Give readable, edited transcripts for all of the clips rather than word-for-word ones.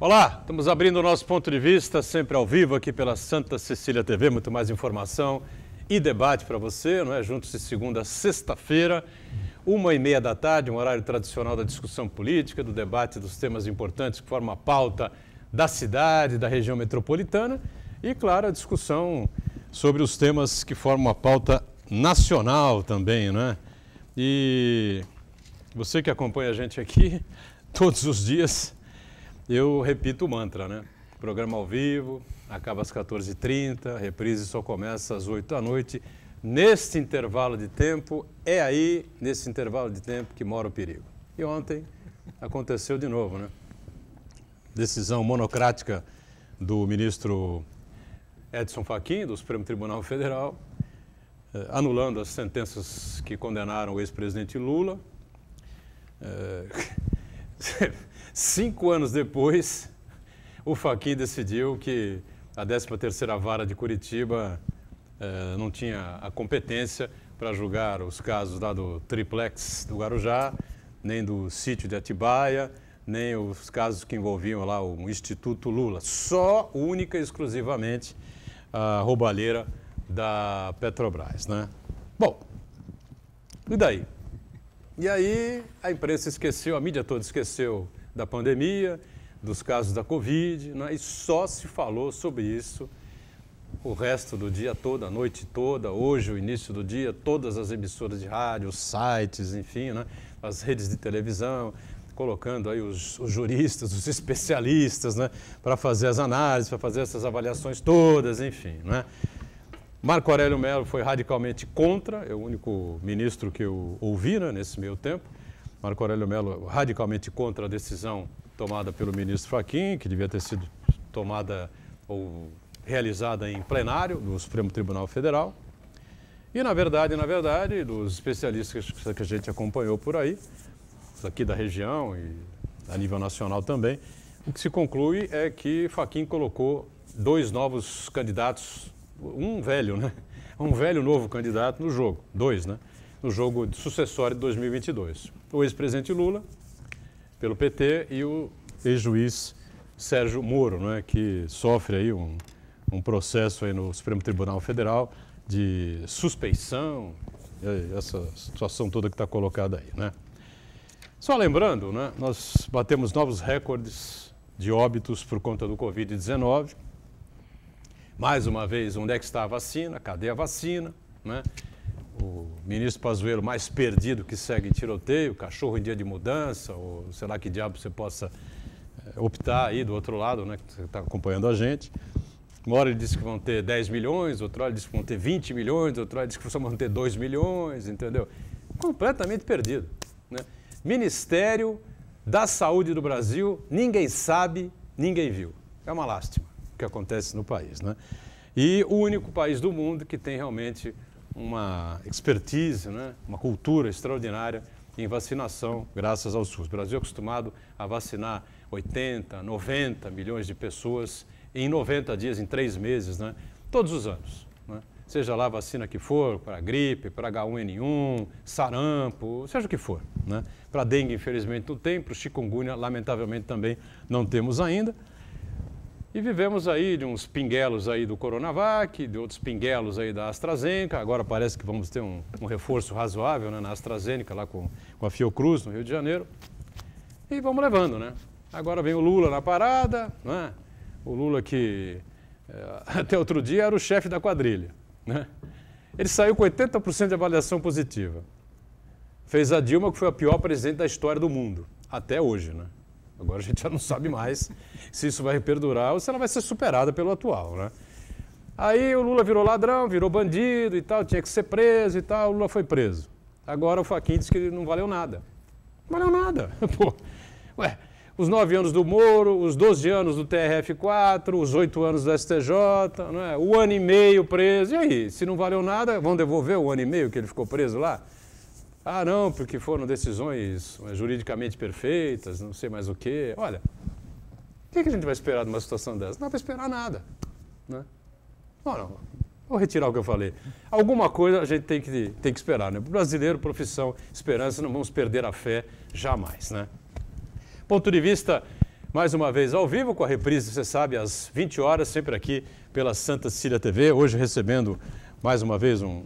Olá, estamos abrindo o nosso ponto de vista, sempre ao vivo aqui pela Santa Cecília TV, muito mais informação e debate para você, não é? Juntos de segunda a sexta-feira, 1h30 da tarde, um horário tradicional da discussão política, do debate dos temas importantes que formam a pauta da cidade, da região metropolitana e, claro, a discussão sobre os temas que formam a pauta nacional também, né? E você que acompanha a gente aqui todos os dias, eu repito o mantra, né? Programa ao vivo, acaba às 14h30, a reprise só começa às 8 da noite. Neste intervalo de tempo, é aí, nesse intervalo de tempo, que mora o perigo. E ontem aconteceu de novo, né? Decisão monocrática do ministro Edson Fachin, do Supremo Tribunal Federal, anulando as sentenças que condenaram o ex-presidente Lula. 5 anos depois, o Fachin decidiu que a 13ª Vara de Curitiba não tinha a competência para julgar os casos lá do triplex do Guarujá, nem do sítio de Atibaia, nem os casos que envolviam lá o Instituto Lula. Só, única e exclusivamente, a roubalheira da Petrobras, né? Bom, e daí? E aí a imprensa esqueceu, a mídia toda esqueceu da pandemia, dos casos da Covid, né? E só se falou sobre isso o resto do dia todo, a noite toda, hoje, o início do dia, todas as emissoras de rádio, os sites, enfim, né? As redes de televisão, colocando aí os juristas, os especialistas, né? Para fazer as análises, para fazer essas avaliações todas, enfim, né? Marco Aurélio Mello foi radicalmente contra, é o único ministro que eu ouvi, né, nesse meio tempo. Marco Aurélio Mello radicalmente contra a decisão tomada pelo ministro Fachin, que devia ter sido tomada ou realizada em plenário do Supremo Tribunal Federal. E, na verdade, dos especialistas que a gente acompanhou por aí, aqui da região e a nível nacional também, o que se conclui é que Fachin colocou 2 novos candidatos, um velho, né? Um velho novo candidato no jogo, 2, né? No jogo sucessório de 2022. O ex-presidente Lula, pelo PT, e o ex-juiz Sérgio Moro, né? Que sofre aí um processo aí no Supremo Tribunal Federal de suspeição, essa situação toda que está colocada aí, né? Só lembrando, né? Nós batemos novos recordes de óbitos por conta do Covid-19. Mais uma vez, onde é que está a vacina? Cadê a vacina? Né? O ministro Pazuello mais perdido que segue em tiroteio, cachorro em dia de mudança, ou sei lá que diabo você possa optar aí do outro lado, né, que você está acompanhando a gente. Uma hora ele disse que vão ter 10 milhões, outra hora ele disse que vão ter 20 milhões, outra hora ele disse que só vão ter 2 milhões, entendeu? Completamente perdido. Né? Ministério da Saúde do Brasil, ninguém sabe, ninguém viu. É uma lástima que acontece no país, né? E o único país do mundo que tem realmente uma expertise, né? Uma cultura extraordinária em vacinação, graças ao SUS. O Brasil é acostumado a vacinar 80, 90 milhões de pessoas em 90 dias, em 3 meses, né? Todos os anos, né? Seja lá a vacina que for, para gripe, para H1N1, sarampo, seja o que for, né? Para dengue, infelizmente, não tem, para o chikungunya, lamentavelmente, também não temos ainda. E vivemos aí de uns pinguelos aí do Coronavac, de outros pinguelos aí da AstraZeneca. Agora parece que vamos ter um reforço razoável, né, na AstraZeneca, lá com a Fiocruz, no Rio de Janeiro. E vamos levando, né? Agora vem o Lula na parada, né? O Lula que até outro dia era o chefe da quadrilha, né? Ele saiu com 80% de avaliação positiva. Fez a Dilma, que foi a pior presidente da história do mundo, até hoje, né? Agora a gente já não sabe mais se isso vai perdurar ou se ela vai ser superada pelo atual, né? Aí o Lula virou ladrão, virou bandido e tal, tinha que ser preso e tal, o Lula foi preso. Agora o Fachin disse que ele não valeu nada. Não valeu nada. Pô, ué, os 9 anos do Moro, os 12 anos do TRF4, os 8 anos do STJ, não é? O 1 ano e meio preso. E aí, se não valeu nada, vão devolver o 1 ano e meio que ele ficou preso lá? Ah, não, porque foram decisões juridicamente perfeitas, não sei mais o quê. Olha, o que a gente vai esperar de uma situação dessa? Não vai esperar nada, né? Não, vou retirar o que eu falei. Alguma coisa a gente tem que esperar, né? Brasileiro, profissão, esperança, não vamos perder a fé jamais, né? Ponto de vista mais uma vez ao vivo, com a reprise, você sabe, às 20 horas, sempre aqui pela Santa Cecília TV. Hoje recebendo mais uma vez um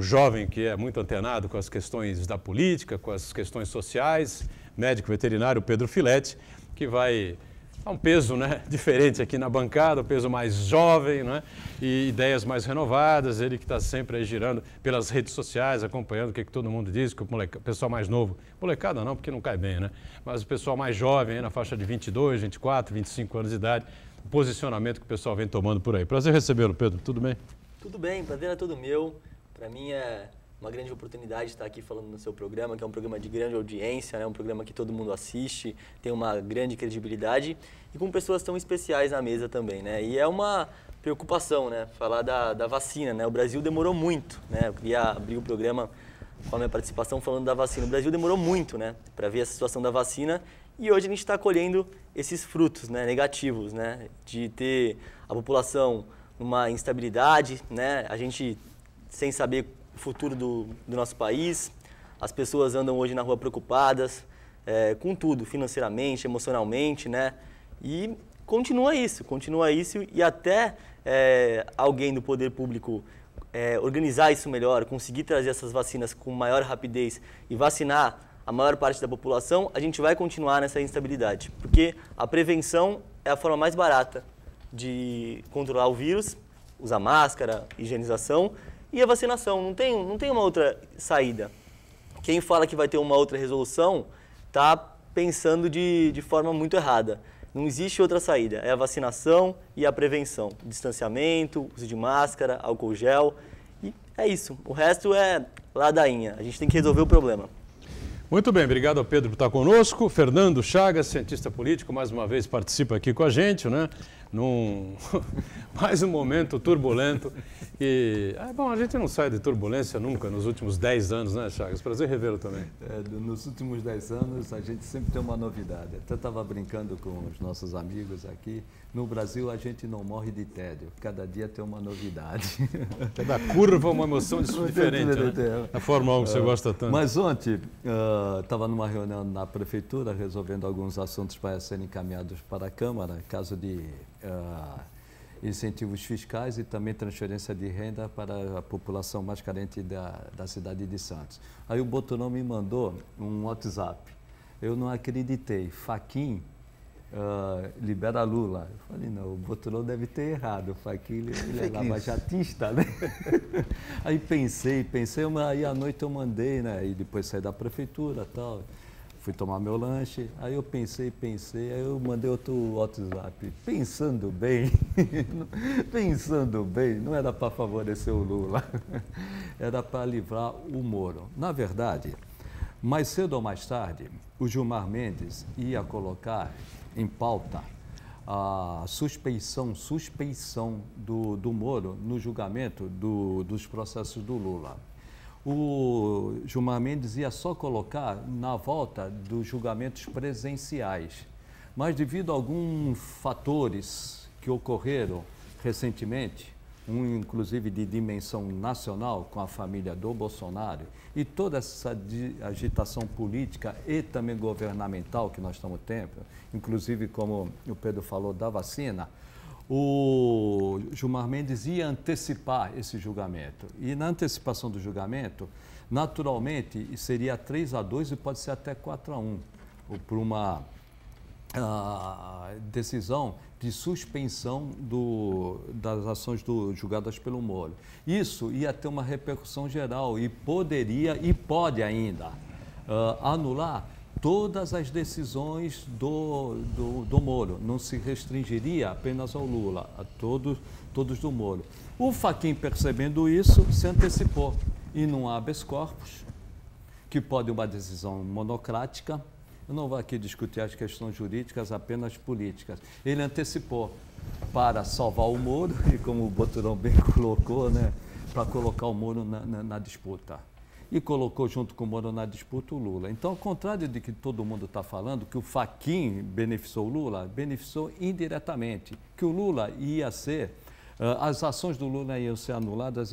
jovem que é muito antenado com as questões da política, com as questões sociais, médico veterinário Pedro Filetti, que vai dar um peso, né, diferente aqui na bancada, um peso mais jovem, né, e ideias mais renovadas. Ele que está sempre aí girando pelas redes sociais, acompanhando o que todo mundo diz, que o pessoal mais novo, molecada não, porque não cai bem, né, mas o pessoal mais jovem, aí na faixa de 22, 24, 25 anos de idade, o posicionamento que o pessoal vem tomando por aí. Prazer recebê-lo, Pedro, tudo bem? Tudo bem, prazer é todo meu. Para mim é uma grande oportunidade estar aqui falando no seu programa, que é um programa de grande audiência, né? Um programa que todo mundo assiste, tem uma grande credibilidade e com pessoas tão especiais na mesa também, né? E é uma preocupação, né? Falar da vacina, né? O Brasil demorou muito, né? Eu queria abrir o programa com a minha participação falando da vacina. O Brasil demorou muito, né? Para ver a situação da vacina e hoje a gente está colhendo esses frutos, né? Negativos, né? De ter a população numa instabilidade, né? A gente sem saber o futuro do nosso país, as pessoas andam hoje na rua preocupadas, com tudo, financeiramente, emocionalmente, né? E continua isso e até alguém do poder público organizar isso melhor, conseguir trazer essas vacinas com maior rapidez e vacinar a maior parte da população, a gente vai continuar nessa instabilidade, porque a prevenção é a forma mais barata de controlar o vírus, usar máscara, higienização e a vacinação. Não tem uma outra saída. Quem fala que vai ter uma outra resolução está pensando de forma muito errada. Não existe outra saída. É a vacinação e a prevenção. Distanciamento, uso de máscara, álcool gel. E é isso. O resto é ladainha. A gente tem que resolver o problema. Muito bem, obrigado ao Pedro por estar conosco. Fernando Chagas, cientista político, mais uma vez participa aqui com a gente, né? Mais um momento turbulento. E, bom, a gente não sai de turbulência nunca nos últimos 10 anos, né, Chagas? Prazer revê-lo também. Nos últimos 10 anos, a gente sempre tem uma novidade. Até estava brincando com os nossos amigos aqui. No Brasil, a gente não morre de tédio. Cada dia tem uma novidade. Cada curva uma emoção diferente, né? A Fórmula 1 que você gosta tanto. Mas ontem, estava numa reunião na prefeitura, resolvendo alguns assuntos para serem encaminhados para a Câmara, caso de incentivos fiscais e também transferência de renda para a população mais carente da cidade de Santos. Aí o Boturão me mandou um WhatsApp. Eu não acreditei. Fachin libera Lula. Eu falei, não, o Boturão deve ter errado. O Fachin ele é lavajatista, né? Aí pensei, aí à noite eu mandei, né? E depois saí da prefeitura e tal. Fui tomar meu lanche, aí eu pensei, aí eu mandei outro WhatsApp. Pensando bem, não era para favorecer o Lula, era para livrar o Moro. Na verdade, mais cedo ou mais tarde, o Gilmar Mendes ia colocar em pauta a suspeição do Moro no julgamento dos processos do Lula. O Gilmar Mendes ia só colocar na volta dos julgamentos presenciais. Mas devido a alguns fatores que ocorreram recentemente, inclusive de dimensão nacional com a família do Bolsonaro, e toda essa agitação política e também governamental que nós estamos tendo, inclusive como o Pedro falou da vacina, o Gilmar Mendes ia antecipar esse julgamento. E na antecipação do julgamento, naturalmente, seria 3-2 e pode ser até 4-1, por uma decisão de suspensão das ações julgadas pelo Moro. Isso ia ter uma repercussão geral e poderia e pode ainda anular todas as decisões do Moro. Não se restringiria apenas ao Lula, a todos do Moro. O Fachin, percebendo isso, se antecipou e num habeas corpus, que pode uma decisão monocrática. Eu não vou aqui discutir as questões jurídicas, apenas políticas. Ele antecipou para salvar o Moro e, como o Boturão bem colocou, né, para colocar o Moro na disputa. E colocou junto com o Moro na disputa o Lula. Então, ao contrário de que todo mundo está falando, que o Fachin beneficiou o Lula, beneficiou indiretamente, que o Lula ia ser, as ações do Lula iam ser anuladas,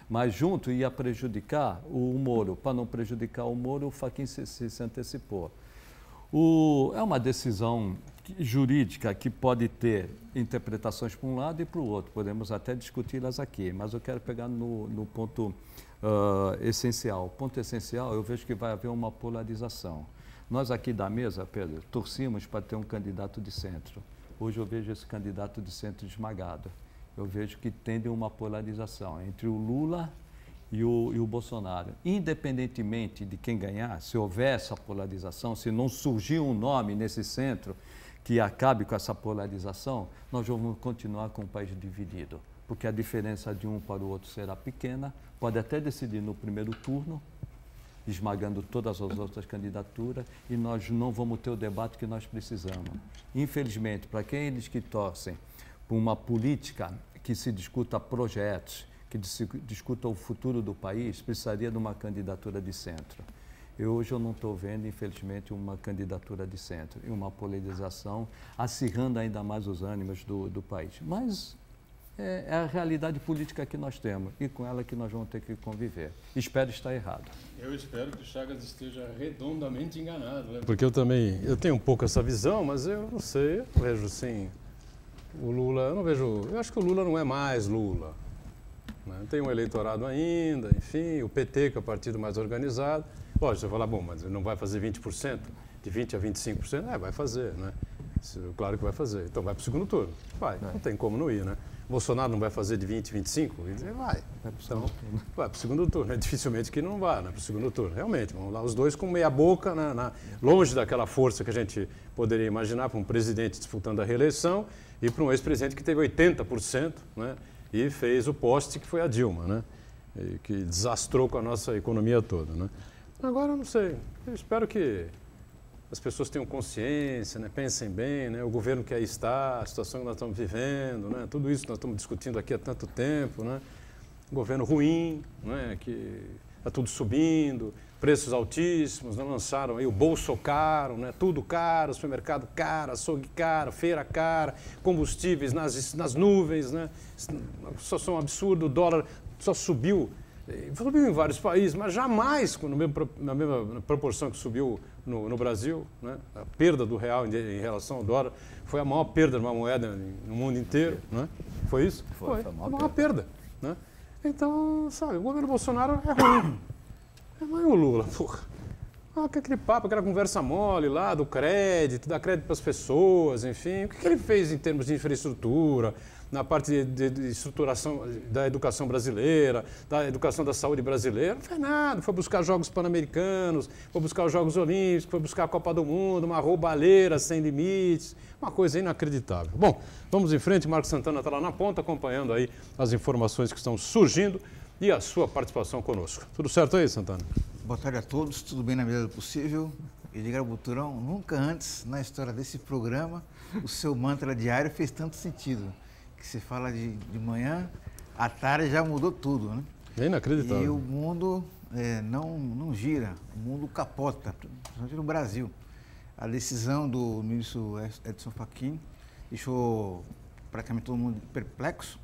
mas junto ia prejudicar o Moro. Para não prejudicar o Moro, o Fachin se antecipou. É uma decisão jurídica que pode ter interpretações para um lado e para o outro. Podemos até discuti-las aqui, mas eu quero pegar no ponto essencial. O ponto essencial, eu vejo que vai haver uma polarização. Nós aqui da mesa, Pedro, torcíamos para ter um candidato de centro. Hoje eu vejo esse candidato de centro esmagado. Eu vejo que tende uma polarização entre o Lula e o Bolsonaro. Independentemente de quem ganhar, se houver essa polarização, se não surgir um nome nesse centro que acabe com essa polarização, nós vamos continuar com o país dividido, porque a diferença de um para o outro será pequena, pode até decidir no primeiro turno, esmagando todas as outras candidaturas, e nós não vamos ter o debate que nós precisamos. Infelizmente, para aqueles que torcem por uma política que se discuta projetos, que discuta o futuro do país, precisaria de uma candidatura de centro. Hoje eu não estou vendo, infelizmente, uma candidatura de centro e uma polarização acirrando ainda mais os ânimos do país. Mas é a realidade política que nós temos e com ela que nós vamos ter que conviver. Espero estar errado. Eu espero que o Chagas esteja redondamente enganado, né? Porque eu tenho um pouco essa visão, mas eu não sei, eu vejo assim, o Lula, eu acho que o Lula não é mais Lula. Né? Tem um eleitorado ainda, enfim, o PT, que é o partido mais organizado. Lógico, você vai falar, bom, mas ele não vai fazer 20%, de 20% a 25%? Vai fazer, né? Claro que vai fazer. Então vai para o segundo turno. Vai, não tem como não ir, né? Bolsonaro não vai fazer de 20%, 25%? Ele vai. Então, vai para o segundo turno. É dificilmente que não vá, né, para o segundo turno. Realmente, vão lá os dois com meia boca, né, longe daquela força que a gente poderia imaginar para um presidente disputando a reeleição e para um ex-presidente que teve 80%, né, e fez o poste que foi a Dilma, né, e que desastrou com a nossa economia toda, né. Agora, eu não sei. Eu espero que as pessoas tenham consciência, né? Pensem bem, né? O governo que aí está, a situação que nós estamos vivendo, né? Tudo isso que nós estamos discutindo aqui há tanto tempo, né? Um governo ruim, né? Que está tudo subindo, preços altíssimos, né? Lançaram aí o bolso caro, né? Tudo caro, supermercado caro, açougue caro, feira cara, combustíveis nas nuvens, né? Situação absurda, o dólar só subiu em vários países, mas jamais na mesma proporção que subiu no Brasil, né? A perda do real em relação ao dólar foi a maior perda de uma moeda no mundo inteiro, né? Foi isso? Foi a maior perda, né? Então, sabe, o governo Bolsonaro é ruim. É mais o Lula, porra. Aquele papo, aquela conversa mole lá do crédito, dar crédito para as pessoas, enfim. O que ele fez em termos de infraestrutura, na parte de estruturação da educação brasileira, da educação da saúde brasileira? Não fez nada. Foi buscar Jogos Pan-Americanos, foi buscar os Jogos Olímpicos, foi buscar a Copa do Mundo, uma roubalheira sem limites, uma coisa inacreditável. Bom, vamos em frente. Marcos Santana está lá na ponta, acompanhando aí as informações que estão surgindo e a sua participação conosco. Tudo certo aí, Santana? Boa tarde a todos, tudo bem na medida do possível. Edgar Buturão, nunca antes na história desse programa o seu mantra diário fez tanto sentido. Que você fala de manhã, à tarde já mudou tudo, né? É inacreditável. E o mundo não gira, o mundo capota, principalmente no Brasil. A decisão do ministro Edson Fachin deixou praticamente todo mundo perplexo.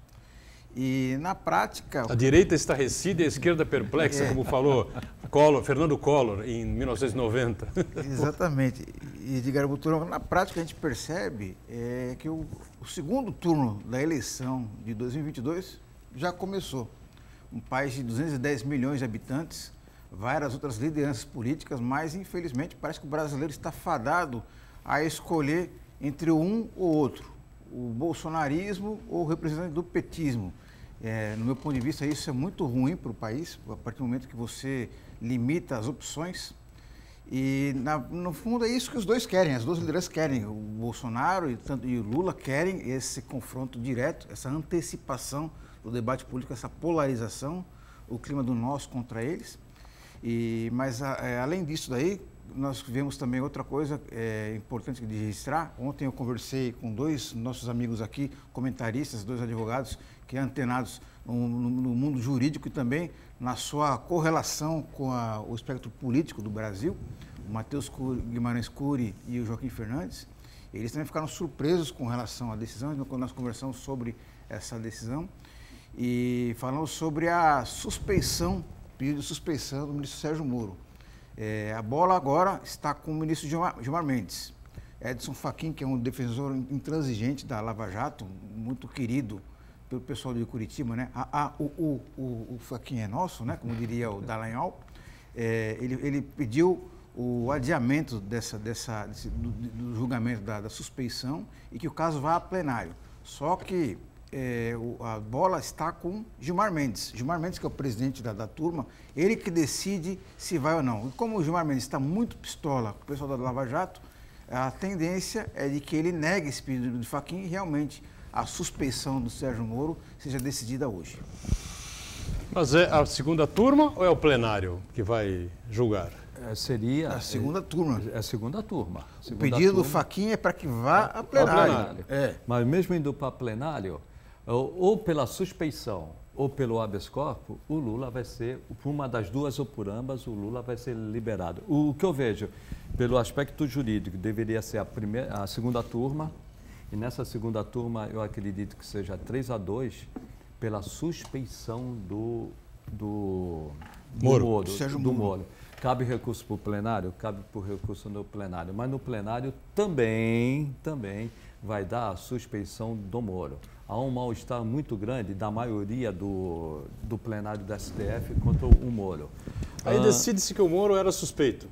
E, na prática... A direita estarrecida e a esquerda perplexa, como falou Fernando Collor, em 1990. Exatamente. E, Edgar Buturão, na prática a gente percebe que o segundo turno da eleição de 2022 já começou. Um país de 210 milhões de habitantes, várias outras lideranças políticas, mas, infelizmente, parece que o brasileiro está fadado a escolher entre um ou outro. O bolsonarismo ou o representante do petismo. No meu ponto de vista, isso é muito ruim para o país, a partir do momento que você limita as opções. E, no fundo, é isso que os dois querem, as duas lideranças querem. O Bolsonaro e o Lula querem esse confronto direto, essa antecipação do debate político, essa polarização, o clima do nós contra eles. Mas, além disso daí, nós vemos também outra coisa importante de registrar. Ontem eu conversei com dois nossos amigos aqui, comentaristas, dois advogados, que são antenados no mundo jurídico e também na sua correlação com o espectro político do Brasil, o Matheus Guimarães Cury e o Joaquim Fernandes. Eles também ficaram surpresos com relação à decisão, quando nós conversamos sobre essa decisão e falamos sobre a suspeição, pedido de suspeição do ministro Sérgio Moro. A bola agora está com o ministro Gilmar Mendes. Edson Fachin, que é um defensor intransigente da Lava Jato, muito querido pelo pessoal de Curitiba, né? O Fachin é nosso, né? Como diria o Dallagnol. Ele pediu o adiamento do julgamento da suspeição e que o caso vá a plenário. Só que a bola está com Gilmar Mendes. Gilmar Mendes, que é o presidente da turma, ele que decide se vai ou não. E como o Gilmar Mendes está muito pistola com o pessoal da Lava Jato, a tendência é de que ele negue esse pedido de Fachin e realmente a suspeição do Sérgio Moro seja decidida hoje. Mas é a segunda turma ou é o plenário que vai julgar? Seria a segunda turma. É a segunda turma. O pedido do Fachin é para que vá a plenário. Mas mesmo indo para plenário, ou pela suspeição ou pelo habeas corpus, o Lula vai ser, por uma das duas ou por ambas, o Lula vai ser liberado. O que eu vejo, pelo aspecto jurídico, deveria ser a segunda turma, e nessa segunda turma eu acredito que seja 3-2, pela suspeição do Moro. Cabe recurso para o plenário? Cabe por recurso no plenário, mas no plenário também vai dar a suspeição do Moro. Há um mal-estar muito grande da maioria do plenário do STF contra o Moro. Aí decide-se que o Moro era suspeito.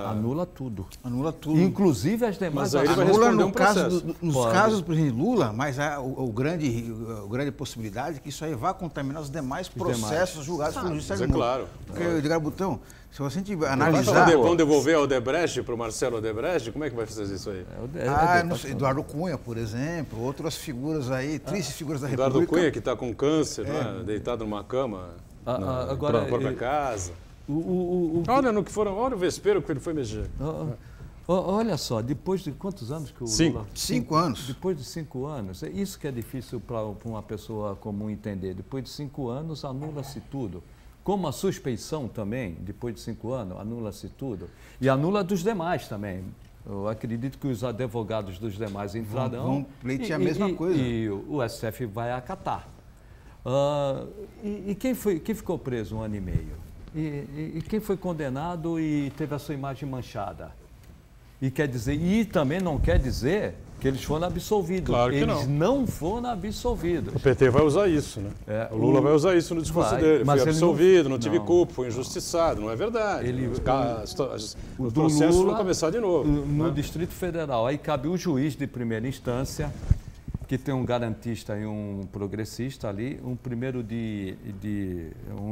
Anula tudo. Anula tudo. Inclusive as demais. Mas aí ele vai responder no caso, nos casos do presidente Lula, mas a grande possibilidade é que isso aí vá contaminar os demais processos julgados pelo juiz Sérgio Moro. Claro. Porque, Edgar Butão, se você analisar... Vão devolver ao Odebrecht, para o Marcelo Odebrecht? Como é que vai fazer isso aí? Não sei, Eduardo Cunha, por exemplo, outras figuras aí, tristes figuras da República. Eduardo Cunha, que está com câncer, né? Deitado numa cama, na própria casa. Olha no que foram, olha o vespeiro que ele foi mexer. Olha só, depois de quantos anos que o Lula... 5 anos. Depois de 5 anos, é isso que é difícil para uma pessoa comum entender. Depois de 5 anos, anula-se tudo. Como a suspeição também, depois de 5 anos, anula-se tudo. E anula dos demais também. Eu acredito que os advogados dos demais entrarão... Vão pleitear a mesma coisa. E o STF vai acatar. E quem ficou preso 1 ano e meio? E quem foi condenado e teve a sua imagem manchada? E também não quer dizer que eles foram absolvidos. Claro que eles não foram absolvidos. O PT vai usar isso, né? O Lula vai usar isso no discurso dele. Fui absolvido, não tive culpa, fui injustiçado. Não é verdade. Os processos vão começar de novo. No Distrito Federal, aí cabe o juiz de primeira instância, que tem um garantista e um progressista ali, um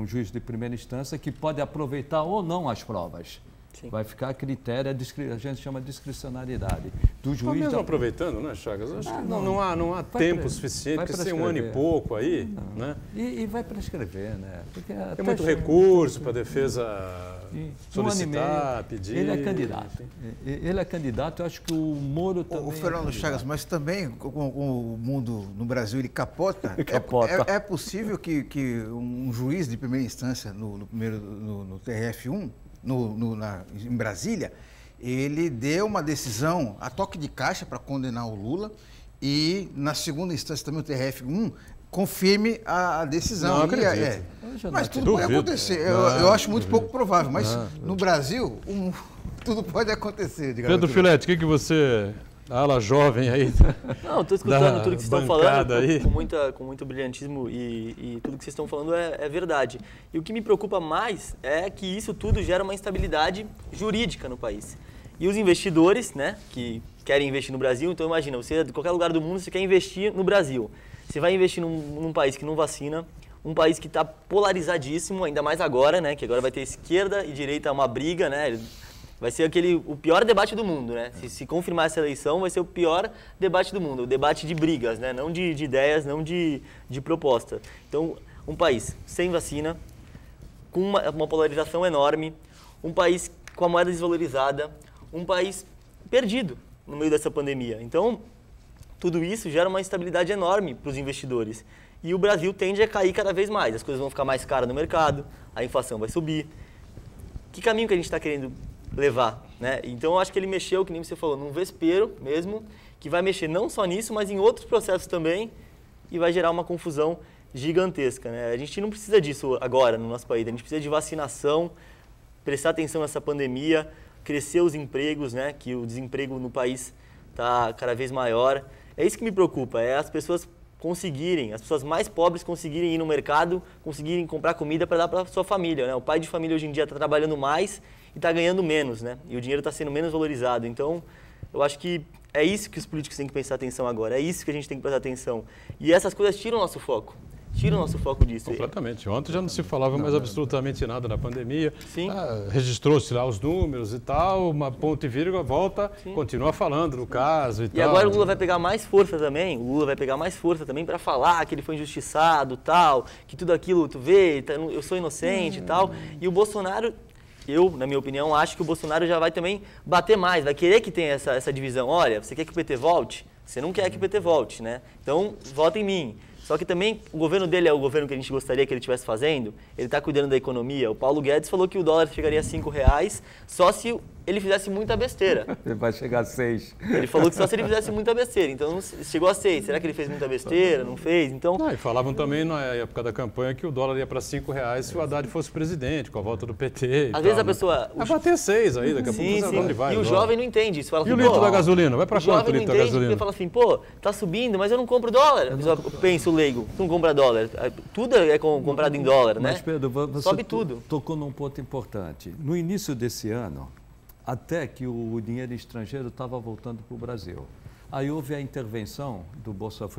juiz de primeira instância que pode aproveitar ou não as provas. Sim. Vai ficar a critério, a gente chama de discricionariedade do juiz. Mesmo aproveitando, né, Chagas? Acho que não há tempo suficiente, porque tem 1 ano e pouco aí, né? E vai prescrever, né? Porque tem muito recurso para a defesa solicitar, pedir. Ele é candidato. Ele é candidato, eu acho que o Moro também. O Fernando Chagas, mas também com o mundo no Brasil ele capota. É possível que um juiz de primeira instância no TRF1 em Brasília, ele deu uma decisão a toque de caixa para condenar o Lula e, na segunda instância, também o TRF1 confirme a decisão. Não acredito. Mas tudo pode acontecer. Eu acho muito pouco provável, mas no Brasil, tudo pode acontecer. Pedro Filete, o que você... ala jovem aí. Não, estou escutando tudo que vocês estão falando com muito brilhantismo e tudo que vocês estão falando é verdade. E o que me preocupa mais é que isso tudo gera uma instabilidade jurídica no país. E os investidores, né, que querem investir no Brasil, então imagina, você de qualquer lugar do mundo você quer investir no Brasil. Você vai investir num país que não vacina, um país que está polarizadíssimo, ainda mais agora, né, que agora vai ter esquerda e direita uma briga, né? Vai ser o pior debate do mundo, né? Se confirmar essa eleição, vai ser o pior debate do mundo. O debate de brigas, né? Não de ideias, não de proposta. Então, um país sem vacina, com uma polarização enorme, um país com a moeda desvalorizada, um país perdido no meio dessa pandemia. Então, tudo isso gera uma instabilidade enorme para os investidores. E o Brasil tende a cair cada vez mais. As coisas vão ficar mais caras no mercado, a inflação vai subir. Que caminho que a gente está querendo levar, né? Então eu acho que ele mexeu, que nem você falou, num vespeiro mesmo, que vai mexer não só nisso, mas em outros processos também e vai gerar uma confusão gigantesca, né? A gente não precisa disso agora no nosso país, a gente precisa de vacinação prestar atenção nessa pandemia, crescer os empregos, né? Que o desemprego no país está cada vez maior. É isso que me preocupa, é as pessoas mais pobres conseguirem ir no mercado, conseguirem comprar comida para dar para sua família, né? O pai de família hoje em dia está trabalhando mais e está ganhando menos, né? E o dinheiro está sendo menos valorizado. Então, eu acho que é isso que os políticos têm que prestar atenção agora, é isso que a gente tem que prestar atenção. E essas coisas tiram o nosso foco. Tira o nosso foco disso. Completamente. Ontem já não se falava mais absolutamente nada da pandemia. Sim. Registrou-se lá os números e tal, uma ponto e vírgula, volta, Sim. Continua falando do caso e tal. E agora o Lula vai pegar mais força também, para falar que ele foi injustiçado, tal, que tudo aquilo, tu vê, eu sou inocente e tal. E o Bolsonaro, na minha opinião, acho que o Bolsonaro já vai também bater mais, vai querer que tenha essa divisão. Olha, você quer que o PT volte? Você não quer que o PT volte, né? Então, vota em mim. Só que também o governo dele é o governo que a gente gostaria que ele estivesse fazendo. Ele está cuidando da economia. O Paulo Guedes falou que o dólar chegaria a R$5 só se ele fizesse muita besteira. Ele vai chegar a 6. Ele falou que só se ele fizesse muita besteira. Então chegou a 6. Será que ele fez muita besteira? Não fez? Então... E falavam também na época da campanha que o dólar ia para R$5 se o Haddad fosse presidente, com a volta do PT. Às vezes a pessoa... Vai bater 6 aí, daqui a pouco você onde vai. E o jovem não entende isso. Fala e o litro da gasolina? Vai para quanto o litro da gasolina? Ele fala assim, pô, tá subindo, mas eu não compro dólar. Pensa o leigo, tu não compra dólar. Tudo é comprado em dólar, né? Mas, Pedro, você sobe tudo. Tocou num ponto importante. No início desse ano, até que o dinheiro estrangeiro estava voltando para o Brasil. Aí houve a intervenção do Bolsonaro,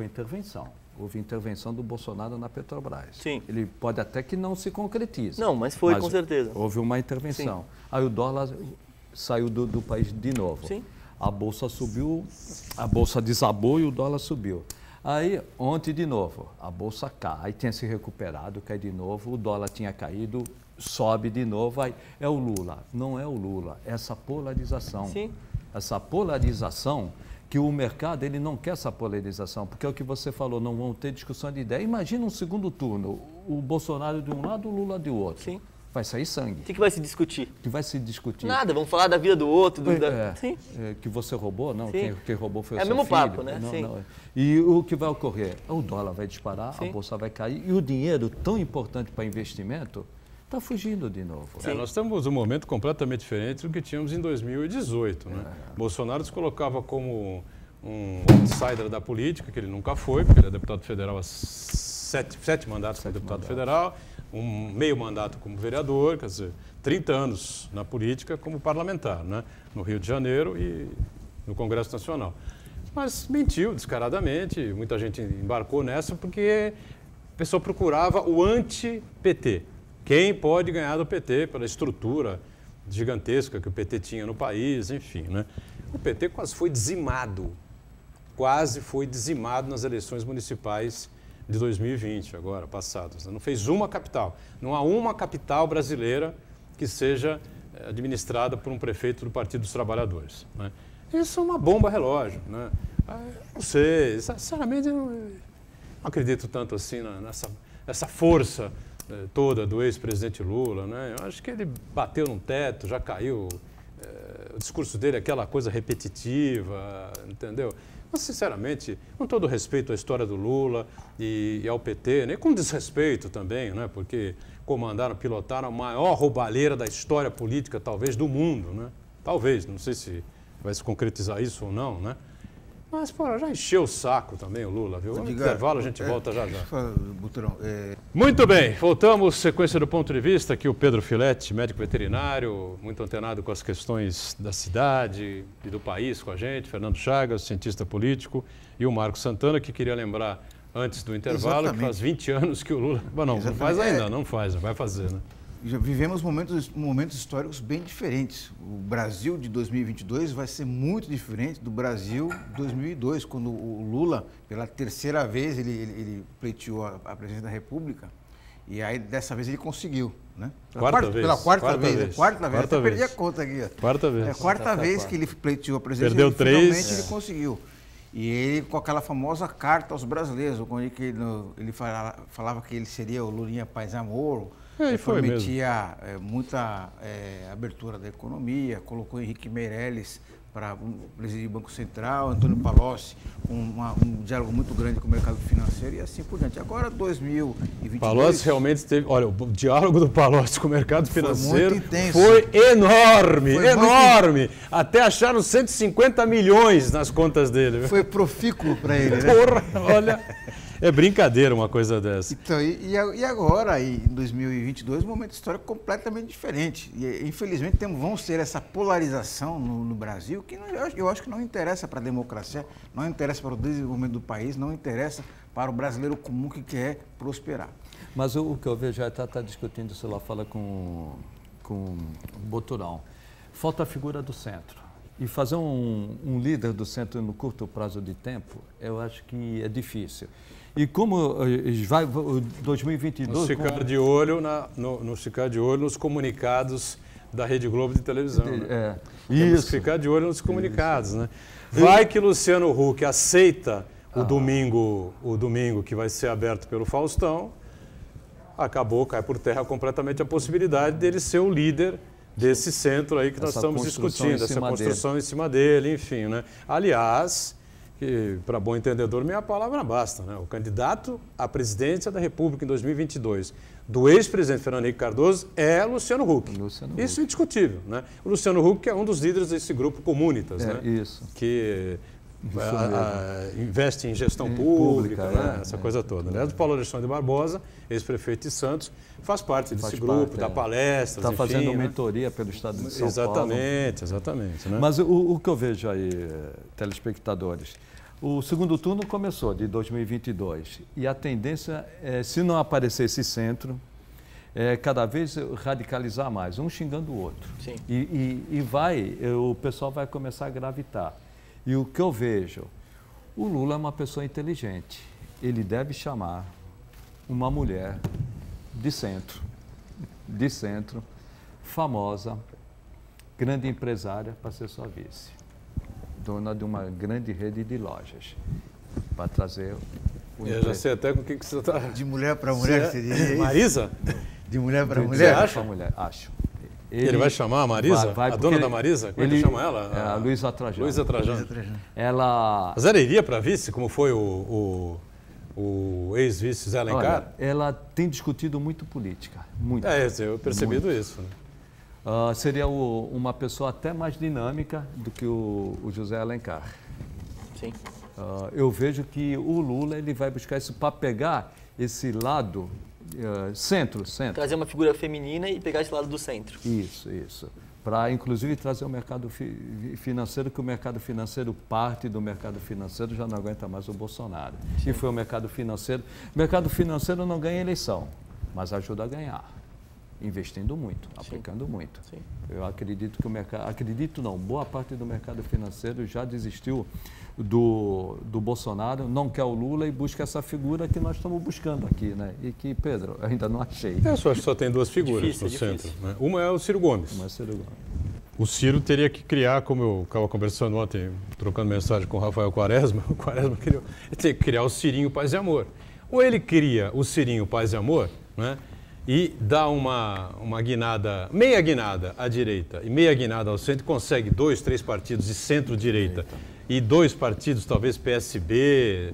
houve intervenção do Bolsonaro na Petrobras. Sim. Ele pode até que não se concretize. Não, mas foi, com certeza. Houve uma intervenção. Sim. Aí o dólar saiu do país de novo. Sim. A bolsa subiu, a bolsa desabou e o dólar subiu. Aí, ontem de novo, a bolsa cai, aí tinha se recuperado, cai de novo, o dólar tinha caído, sobe de novo, aí é o Lula. Não é o Lula, é essa polarização. Sim. Essa polarização que o mercado ele não quer essa polarização, porque é o que você falou, não vão ter discussão de ideia. Imagina um segundo turno, o Bolsonaro de um lado, o Lula de outro. Sim. Vai sair sangue. O que vai se discutir? Que vai se discutir. Nada, vamos falar da vida do outro. Sim. Que você roubou, não, quem roubou foi o seu filho. É o mesmo papo, né? Não, Sim. não. E o que vai ocorrer? O dólar vai disparar, Sim. a bolsa vai cair e o dinheiro tão importante para investimento está fugindo de novo. Nós estamos num momento completamente diferente do que tínhamos em 2018. Né? Bolsonaro se colocava como um outsider da política, que ele nunca foi, porque ele é deputado federal há 7 mandatos como deputado federal, um meio mandato como vereador, quer dizer, 30 anos na política como parlamentar, né? No Rio de Janeiro e no Congresso Nacional. Mas mentiu descaradamente, muita gente embarcou nessa porque a pessoa procurava o anti-PT. Quem pode ganhar do PT pela estrutura gigantesca que o PT tinha no país, enfim, né? O PT quase foi dizimado nas eleições municipais de 2020, agora, passadas. Não fez uma capital. Não há uma capital brasileira que seja administrada por um prefeito do Partido dos Trabalhadores, né? Isso é uma bomba relógio, né? Não sei, sinceramente, eu não acredito tanto assim nessa força toda do ex-presidente Lula, né? Eu acho que ele bateu num teto, já caiu. O discurso dele é aquela coisa repetitiva, entendeu? Mas, sinceramente, com todo respeito à história do Lula e ao PT, né? Com desrespeito também, né? Porque pilotaram a maior roubalheira da história política, talvez, do mundo, né? Talvez, não sei se vai se concretizar isso ou não, né? Mas, pô, já encheu o saco também o Lula, viu? No intervalo a gente volta já. Butrão, Muito bem, voltamos, sequência do ponto de vista, aqui o Pedro Filetti, médico veterinário, muito antenado com as questões da cidade e do país com a gente, Fernando Chagas, cientista político, e o Marcos Santana, que queria lembrar antes do intervalo, que faz 20 anos que o Lula... Bom, não faz ainda, não faz, vai fazer, né? Já vivemos momentos históricos bem diferentes. O Brasil de 2022 vai ser muito diferente do Brasil de 2002, quando o Lula, pela terceira vez, ele pleiteou a presidência da República, e aí dessa vez ele conseguiu, né? Pela quarta vez. Até perdi a conta aqui. Quarta vez. É a quarta vez que ele pleiteou a presidência. Perdeu 3. Finalmente ele conseguiu. E ele, com aquela famosa carta aos brasileiros, quando ele falava que ele seria o Lulinha Paz e Amor, prometia muita abertura da economia, colocou Henrique Meirelles para presidir o Banco Central, Antônio Palocci, um diálogo muito grande com o mercado financeiro e assim por diante. Agora, 2022... Palocci realmente teve... Olha, o diálogo do Palocci com o mercado financeiro muito foi enorme, enorme. Até acharam 150 milhões nas contas dele. Foi profícuo para ele, né? Porra, olha... É brincadeira uma coisa dessa. Então, e agora, em 2022, um momento histórico completamente diferente. E, infelizmente, vamos ter essa polarização no Brasil que eu acho que não interessa para a democracia, não interessa para o desenvolvimento do país, não interessa para o brasileiro comum que quer prosperar. Mas o que eu vejo já está discutindo isso lá, fala com o Boturão. Falta a figura do centro. E fazer um líder do centro no curto prazo de tempo, eu acho que é difícil. E como vai 2022... Nos ficar de olho nos comunicados da Rede Globo de televisão. Né? Temos que ficar de olho nos comunicados. Né? Vai que Luciano Huck aceita o domingo que vai ser aberto pelo Faustão, cai por terra completamente a possibilidade dele ser o líder desse centro aí que nós estamos discutindo, essa construção em cima dele, enfim. Né? Aliás, que para bom entendedor, minha palavra basta. Né? O candidato à presidência da República em 2022 do ex-presidente Fernando Henrique Cardoso é Luciano Huck. Isso é indiscutível. Né? O Luciano Huck é um dos líderes desse grupo Comunitas, né? Isso. Que investe em gestão pública, né? Essa coisa toda. Aliás, o Paulo Alexandre Barbosa, ex-prefeito de Santos, faz parte desse grupo, dá palestras, está fazendo mentoria pelo estado de São Paulo. Exatamente. Né? Mas o que eu vejo aí, telespectadores, o segundo turno começou de 2022 e a tendência é, se não aparecer esse centro, é cada vez radicalizar mais, um xingando o outro. Sim. O pessoal vai começar a gravitar. E o que eu vejo, o Lula é uma pessoa inteligente. Ele deve chamar uma mulher de centro, famosa, grande empresária para ser sua vice. Dona de uma grande rede de lojas, para trazer o Eu já sei até com o que você está... De mulher para mulher, seria Marisa? De mulher para mulher? Você acha? Mulher, acho. Ele vai chamar a Marisa? A dona da Marisa? Como é que chama ela? A Luísa Trajano. Luísa Trajano. Ela... Mas ela iria para vice, como foi o ex-vice Zé Alencar? Olha, ela tem discutido muito política. Muito. Eu percebido isso. Né? Seria uma pessoa até mais dinâmica do que o José Alencar. Sim. Eu vejo que o Lula ele vai buscar isso para pegar esse lado... centro. Trazer uma figura feminina e pegar esse lado do centro. Isso. Para, inclusive, trazer o mercado financeiro, que o mercado financeiro, parte do mercado financeiro já não aguenta mais o Bolsonaro. Sim. E foi o mercado financeiro. O mercado financeiro não ganha eleição, mas ajuda a ganhar. Investindo muito, aplicando muito. Sim. Eu acredito que boa parte do mercado financeiro já desistiu do Bolsonaro, não quer o Lula e busca essa figura que nós estamos buscando aqui, né? E que, Pedro, eu ainda não achei. Eu acho que só tem duas figuras no centro. Né? Uma é o Ciro Gomes. O Ciro teria que criar, como eu estava conversando ontem, trocando mensagem com o Rafael Quaresma, ele tem que criar o Cirinho Paz e Amor. Ou ele cria o Cirinho Paz e Amor, né? E dá uma guinada, meia guinada à direita e meia guinada ao centro, consegue 2, 3 partidos de centro-direita e 2 partidos, talvez PSB,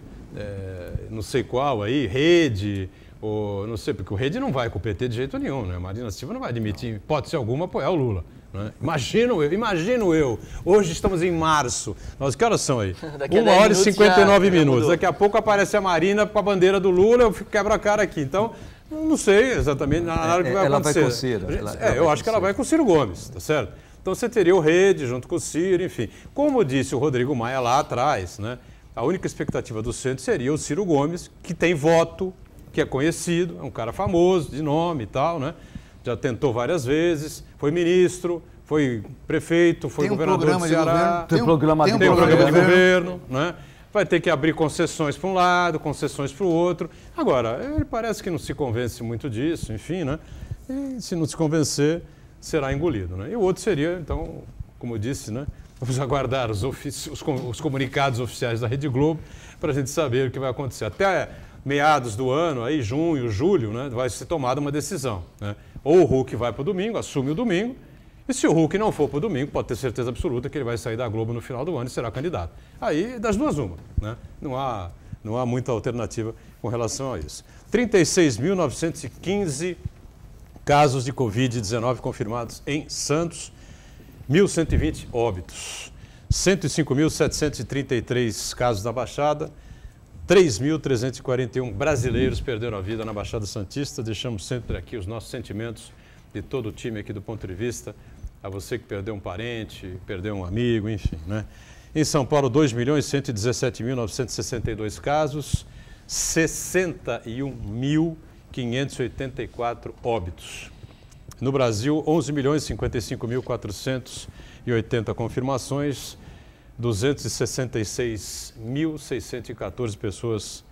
não sei qual aí, Rede, ou não sei, porque o Rede não vai com o PT de jeito nenhum, né? A Marina Silva não vai admitir, hipótese alguma, apoiar o Lula. Né? Imagino eu, hoje estamos em março, que horas são aí? 1h59 minutos, daqui a pouco aparece a Marina com a bandeira do Lula, eu quebro a cara aqui, então... Não sei exatamente na hora que vai acontecer. Ela vai com o Ciro. Eu acho que ela vai com o Ciro Gomes, tá certo? Então você teria o Rede junto com o Ciro, enfim. Como disse o Rodrigo Maia lá atrás, né? A única expectativa do centro seria o Ciro Gomes, que tem voto, que é conhecido, é um cara famoso, de nome e tal, né? Já tentou várias vezes, foi ministro, foi prefeito, foi governador do Ceará. Tem programa de governo, né? Vai ter que abrir concessões para um lado, concessões para o outro. Agora, ele parece que não se convence muito disso, enfim, né? E se não se convencer, será engolido, né? E o outro seria, então, como eu disse, né? Vamos aguardar os comunicados oficiais da Rede Globo para a gente saber o que vai acontecer. Até meados do ano, aí, junho, julho, né? Vai ser tomada uma decisão, né? Ou o Huck vai para o domingo, assume o domingo, E se o Huck não for para o domingo, pode ter certeza absoluta que ele vai sair da Globo no final do ano e será candidato. Aí, das duas, uma, né? Não há muita alternativa com relação a isso. 36.915 casos de Covid-19 confirmados em Santos, 1.120 óbitos, 105.733 casos na Baixada, 3.341 brasileiros perderam a vida na Baixada Santista. Deixamos sempre aqui os nossos sentimentos de todo o time aqui do Ponto de Vista, a você que perdeu um parente, perdeu um amigo, enfim, né? Em São Paulo, 2.117.962 casos, 61.584 óbitos. No Brasil, 11.055.480 confirmações, 266.614 pessoas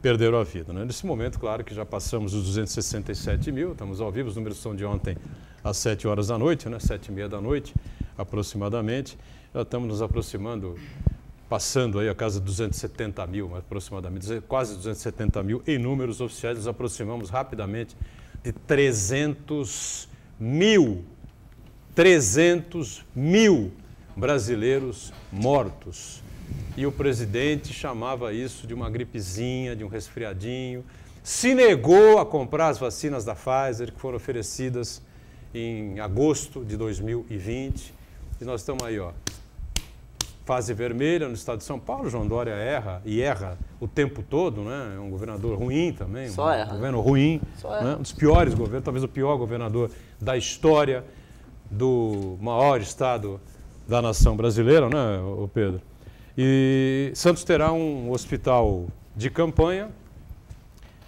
perderam a vida, né? Nesse momento, claro que já passamos os 267 mil, estamos ao vivo, os números são de ontem às 7 horas da noite, né? 7h30 da noite, aproximadamente. Já estamos nos aproximando, passando aí a casa de 270 mil, aproximadamente, quase 270 mil em números oficiais, nos aproximamos rapidamente de 300 mil brasileiros mortos. E o presidente chamava isso de uma gripezinha, de um resfriadinho. Se negou a comprar as vacinas da Pfizer, que foram oferecidas em agosto de 2020. E nós estamos aí, ó, fase vermelha no estado de São Paulo. João Dória erra o tempo todo, né? É um governador ruim também. Só erra. Governo ruim, né? Um dos piores governos, talvez o pior governador da história do maior estado da nação brasileira, né, Pedro? E Santos terá um hospital de campanha,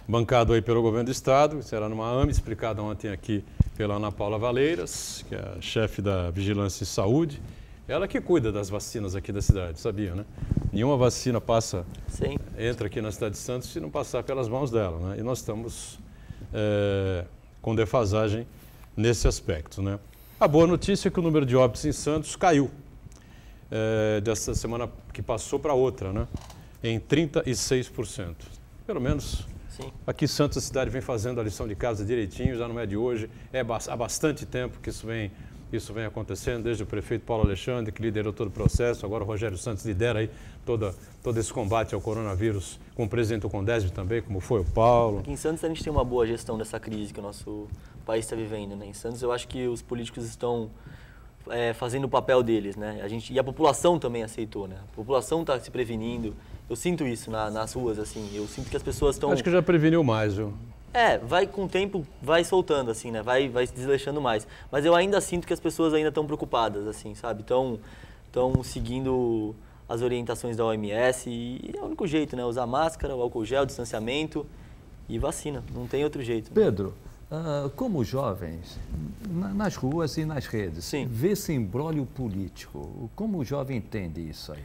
bancado aí pelo governo do estado, será numa AME, explicada ontem aqui pela Ana Paula Valeiras, que é a chefe da Vigilância e Saúde. Ela que cuida das vacinas aqui da cidade, sabia, né? Nenhuma vacina entra aqui na cidade de Santos se não passar pelas mãos dela, né? E nós estamos com defasagem nesse aspecto, né? A boa notícia é que o número de óbitos em Santos caiu dessa semana que passou para outra, né? Em 36%. Pelo menos Sim. Aqui em Santos a cidade vem fazendo a lição de casa direitinho, já não é de hoje, há bastante tempo que isso vem acontecendo, desde o prefeito Paulo Alexandre, que liderou todo o processo, agora o Rogério Santos lidera aí todo esse combate ao coronavírus, com o presidente Condésio também, como foi o Paulo. Aqui em Santos a gente tem uma boa gestão dessa crise que o nosso país está vivendo, né? Em Santos eu acho que os políticos estão fazendo o papel deles, né? E a população também aceitou, né? A população está se prevenindo. Eu sinto isso nas ruas, assim. Eu sinto que as pessoas estão... Acho que já preveniu mais, viu? Vai com o tempo, vai soltando, assim, né? Vai se desleixando mais. Mas eu ainda sinto que as pessoas ainda estão preocupadas, assim, sabe? Estão seguindo as orientações da OMS e é o único jeito, né? Usar máscara, o álcool gel, distanciamento e vacina. Não tem outro jeito. Pedro, como jovens, nas ruas e nas redes, vê esse imbróglio político, como o jovem entende isso aí?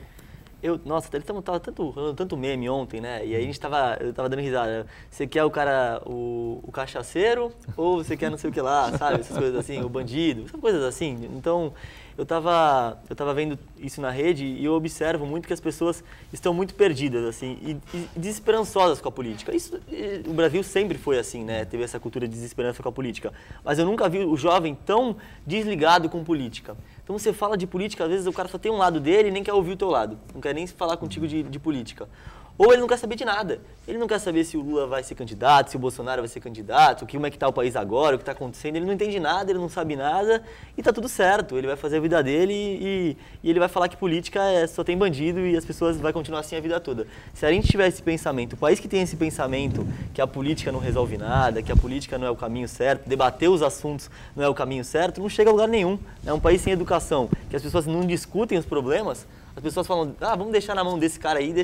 Nossa, eles estavam tanto meme ontem, né? E aí eu tava dando risada. Você quer o cara, o cachaceiro, ou você quer não sei o que lá, sabe? Essas coisas assim, o bandido, essas coisas assim. Então, eu tava vendo isso na rede e eu observo muito que as pessoas estão muito perdidas, assim, e desesperançosas com a política. O Brasil sempre foi assim, né? Teve essa cultura de desesperança com a política. Mas eu nunca vi o jovem tão desligado com política. Então você fala de política, às vezes o cara só tem um lado dele e nem quer ouvir o teu lado. Não quer nem falar contigo de política. Ou ele não quer saber de nada. Ele não quer saber se o Lula vai ser candidato, se o Bolsonaro vai ser candidato, como é que está o país agora, o que está acontecendo. Ele não entende nada, ele não sabe nada e está tudo certo. Ele vai fazer a vida dele e ele vai falar que política só tem bandido e as pessoas vão continuar assim a vida toda. Se a gente tiver esse pensamento, o país que tem esse pensamento que a política não resolve nada, que a política não é o caminho certo, debater os assuntos não é o caminho certo, não chega a lugar nenhum. É um país sem educação, que as pessoas não discutem os problemas, as pessoas falam, vamos deixar na mão desse cara aí,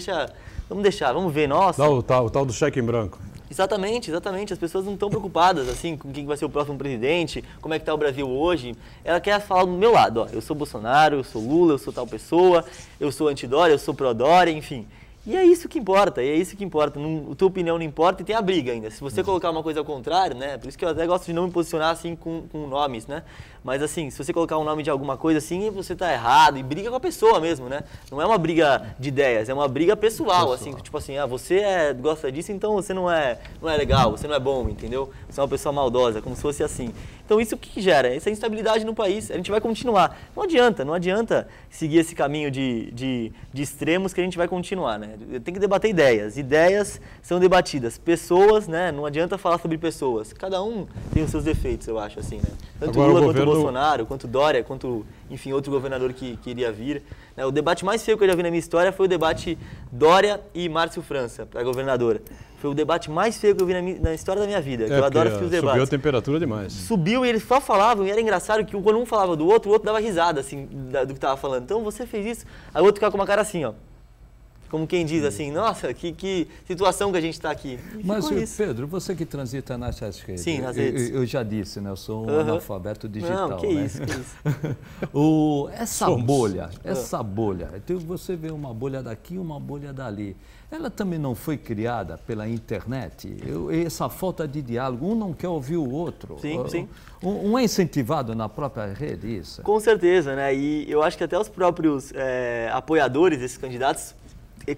vamos ver, nossa. Dá o tal do cheque em branco. Exatamente. As pessoas não estão preocupadas, assim, com quem vai ser o próximo presidente, como é que está o Brasil hoje. Ela quer falar do meu lado, ó, eu sou Bolsonaro, eu sou Lula, eu sou tal pessoa, eu sou anti-Dória, eu sou pró-Dória, enfim. E é isso que importa, a tua opinião não importa e tem a briga ainda. Se você colocar uma coisa ao contrário, né? Por isso que eu até gosto de não me posicionar assim com nomes, né? Mas assim, se você colocar um nome de alguma coisa assim, você tá errado e briga com a pessoa mesmo, né? Não é uma briga de ideias, é uma briga pessoal, assim, tipo assim, você gosta disso, então você não é legal, você não é bom, entendeu? Você é uma pessoa maldosa, como se fosse assim. Então isso que gera? Essa instabilidade no país. A gente vai continuar. Não adianta seguir esse caminho de extremos que a gente vai continuar, né? Tem que debater ideias. Ideias são debatidas. Pessoas, né? Não adianta falar sobre pessoas. Cada um tem os seus defeitos, eu acho, assim, né? Tanto Agora, Lula quanto Bolsonaro, quanto Dória, quanto, enfim, outro governador que iria vir. Né? O debate mais feio que eu já vi na minha história foi o debate Dória e Márcio França, para governadora. Foi o debate mais feio que eu vi na história da minha vida. Que eu adoro assistir os debates. Subiu a temperatura demais. Subiu e eles só falavam, e era engraçado que quando um falava do outro, o outro dava risada, assim, do que tava falando. Então, você fez isso, aí o outro ficava com uma cara assim, ó. Como quem diz assim, nossa, que situação que a gente está aqui. Mas, Pedro, você que transita nas redes. Sim, nas redes. Eu já disse, né? Eu sou um analfabeto digital. Não, que né? isso, que isso. Essa bolha, então você vê uma bolha daqui e uma bolha dali. Ela também não foi criada pela internet? Essa falta de diálogo, um não quer ouvir o outro. Sim. Um é incentivado na própria rede, isso? Com certeza, né? E eu acho que até os próprios apoiadores desses candidatos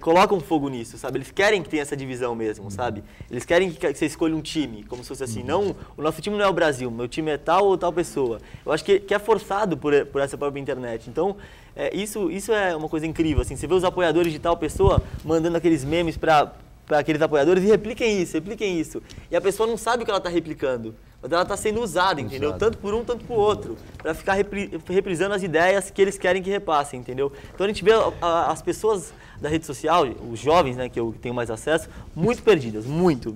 colocam fogo nisso, sabe? Eles querem que tenha essa divisão mesmo, sabe? Eles querem que você escolha um time, como se fosse assim. Não, o nosso time não é o Brasil, meu time é tal ou tal pessoa. Eu acho que é forçado por essa própria internet. Então, isso é uma coisa incrível, assim. Você vê os apoiadores de tal pessoa mandando aqueles memes para aqueles apoiadores e repliquem isso. E a pessoa não sabe o que ela está replicando. Mas ela está sendo usada, entendeu? Tanto por um, tanto por outro. Para ficar reprisando as ideias que eles querem que repassem, entendeu? Então a gente vê as pessoas da rede social, os jovens, né, que eu tenho mais acesso, muito perdidas. Muito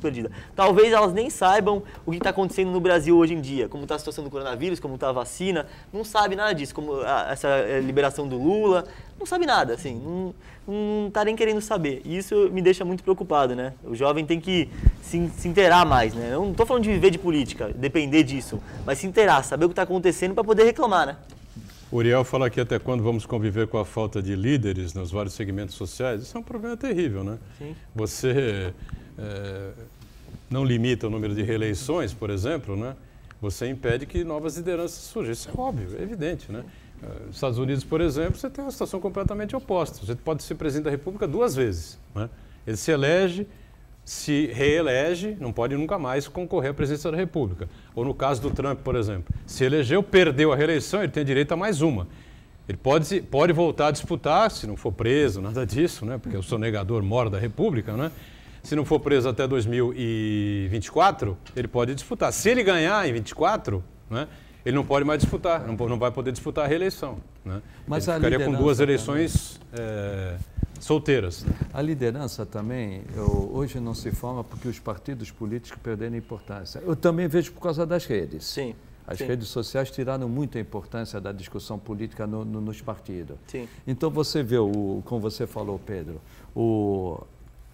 perdidas. Talvez elas nem saibam o que está acontecendo no Brasil hoje em dia. Como está a situação do coronavírus, como está a vacina. Não sabe nada disso. Como essa liberação do Lula. Não sabe nada, assim. Não está nem querendo saber. E isso me deixa muito preocupado, né? O jovem tem que se inteirar mais, né? Eu não estou falando de viver de política, depender disso, mas se inteirar, saber o que está acontecendo para poder reclamar, né? Uriel fala aqui até quando vamos conviver com a falta de líderes nos vários segmentos sociais. Isso é um problema terrível, né? Sim. Você não limita o número de reeleições, por exemplo, né? Você impede que novas lideranças surjam. Isso é óbvio, é evidente, né? Nos Estados Unidos, por exemplo, você tem uma situação completamente oposta. Você pode ser presidente da República 2 vezes, né? Ele se elege, se reelege, não pode nunca mais concorrer à presidência da República. Ou no caso do Trump, por exemplo, se elegeu, perdeu a reeleição, ele tem direito a mais uma. Ele pode voltar a disputar, se não for preso, nada disso, né? Porque o sonegador mora da República, né? Se não for preso até 2024, ele pode disputar. Se ele ganhar em 24, né? Ele não pode mais disputar, não vai poder disputar a reeleição, né? Mas ele ficaria com 2 eleições solteiras. Né? A liderança também, hoje não se forma porque os partidos políticos perderam importância. Eu também vejo por causa das redes. Sim. As redes sociais tiraram muita importância da discussão política nos partidos. Sim. Então você vê, como você falou, Pedro,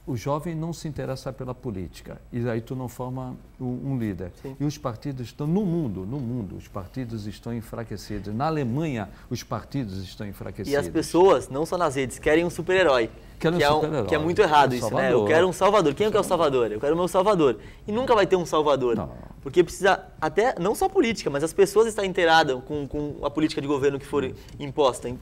o jovem não se interessa pela política e aí tu não forma um líder. Sim. E os partidos estão no mundo, os partidos estão enfraquecidos. Na Alemanha, os partidos estão enfraquecidos. E as pessoas, não só nas redes, querem um super-herói. Que é muito errado isso, né? Eu quero um salvador. Quem é o salvador? Eu quero o meu salvador. E nunca vai ter um salvador. Não. Porque precisa, até, não só a política, mas as pessoas estarem inteiradas com a política de governo que for imposta.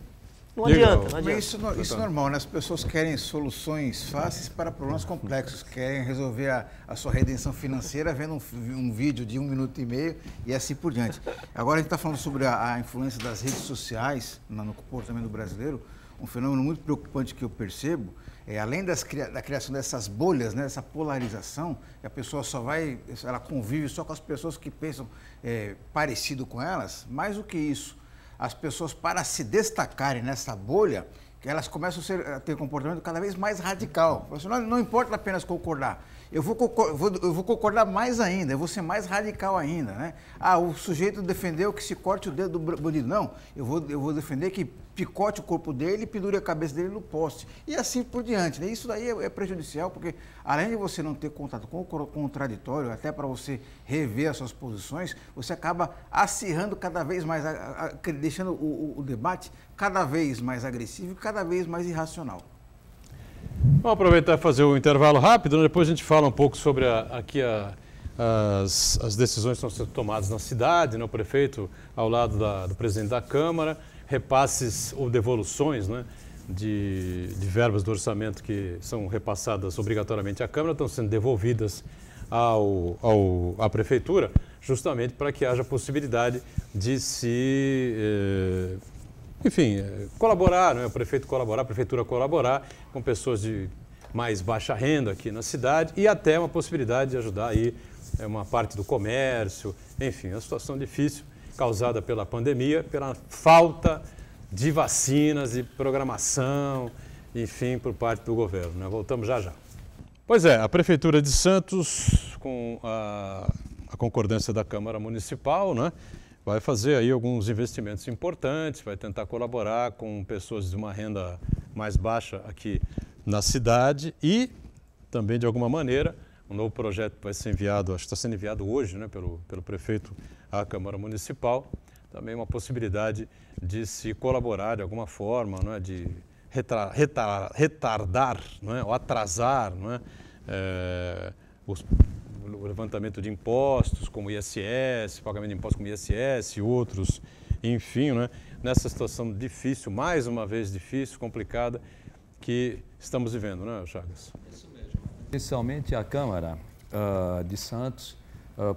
Não adianta. Mas isso é normal, né? As pessoas querem soluções fáceis para problemas complexos, querem resolver a sua redenção financeira vendo um vídeo de 1 minuto e meio e assim por diante. Agora a gente está falando sobre a influência das redes sociais no comportamento do brasileiro, um fenômeno muito preocupante que eu percebo, além da criação dessas bolhas, né, dessa polarização, a pessoa ela convive só com as pessoas que pensam parecido com elas, mais do que isso. As pessoas, para se destacarem nessa bolha, elas começam a ter um comportamento cada vez mais radical. Não importa apenas concordar, eu vou concordar mais ainda, eu vou ser mais radical ainda, né? O sujeito defendeu que se corte o dedo do bandido. Não, eu vou defender que picote o corpo dele e pendure a cabeça dele no poste. E assim por diante, né? Isso daí é prejudicial, porque além de você não ter contato com o contraditório, até para você rever as suas posições, você acaba acirrando cada vez mais, deixando o debate cada vez mais agressivo e cada vez mais irracional. Vamos aproveitar e fazer o intervalo rápido, né? Depois a gente fala um pouco sobre as decisões que estão sendo tomadas na cidade, né? O prefeito ao lado do presidente da Câmara, repasses ou devoluções, né? De verbas do orçamento que são repassadas obrigatoriamente à Câmara, estão sendo devolvidas à Prefeitura, justamente para que haja possibilidade de se, colaborar, né? O prefeito colaborar, a Prefeitura colaborar com pessoas de mais baixa renda aqui na cidade e até uma possibilidade de ajudar aí uma parte do comércio, enfim, uma situação difícil causada pela pandemia, pela falta de vacinas e programação, enfim, por parte do governo, né? Voltamos já já. Pois é, a Prefeitura de Santos, com a concordância da Câmara Municipal, né, vai fazer aí alguns investimentos importantes, vai tentar colaborar com pessoas de uma renda mais baixa aqui na cidade e também, de alguma maneira, um novo projeto vai ser enviado, acho que está sendo enviado hoje, né, pelo prefeito à Câmara Municipal, também uma possibilidade de se colaborar de alguma forma, não é, de retardar, não é, ou atrasar, não é, o levantamento de impostos como ISS, pagamento de impostos como ISS e outros, enfim, né, nessa situação difícil, mais uma vez difícil, complicada, que estamos vivendo, não é, Chagas? Isso mesmo. Inicialmente, a Câmara de Santos,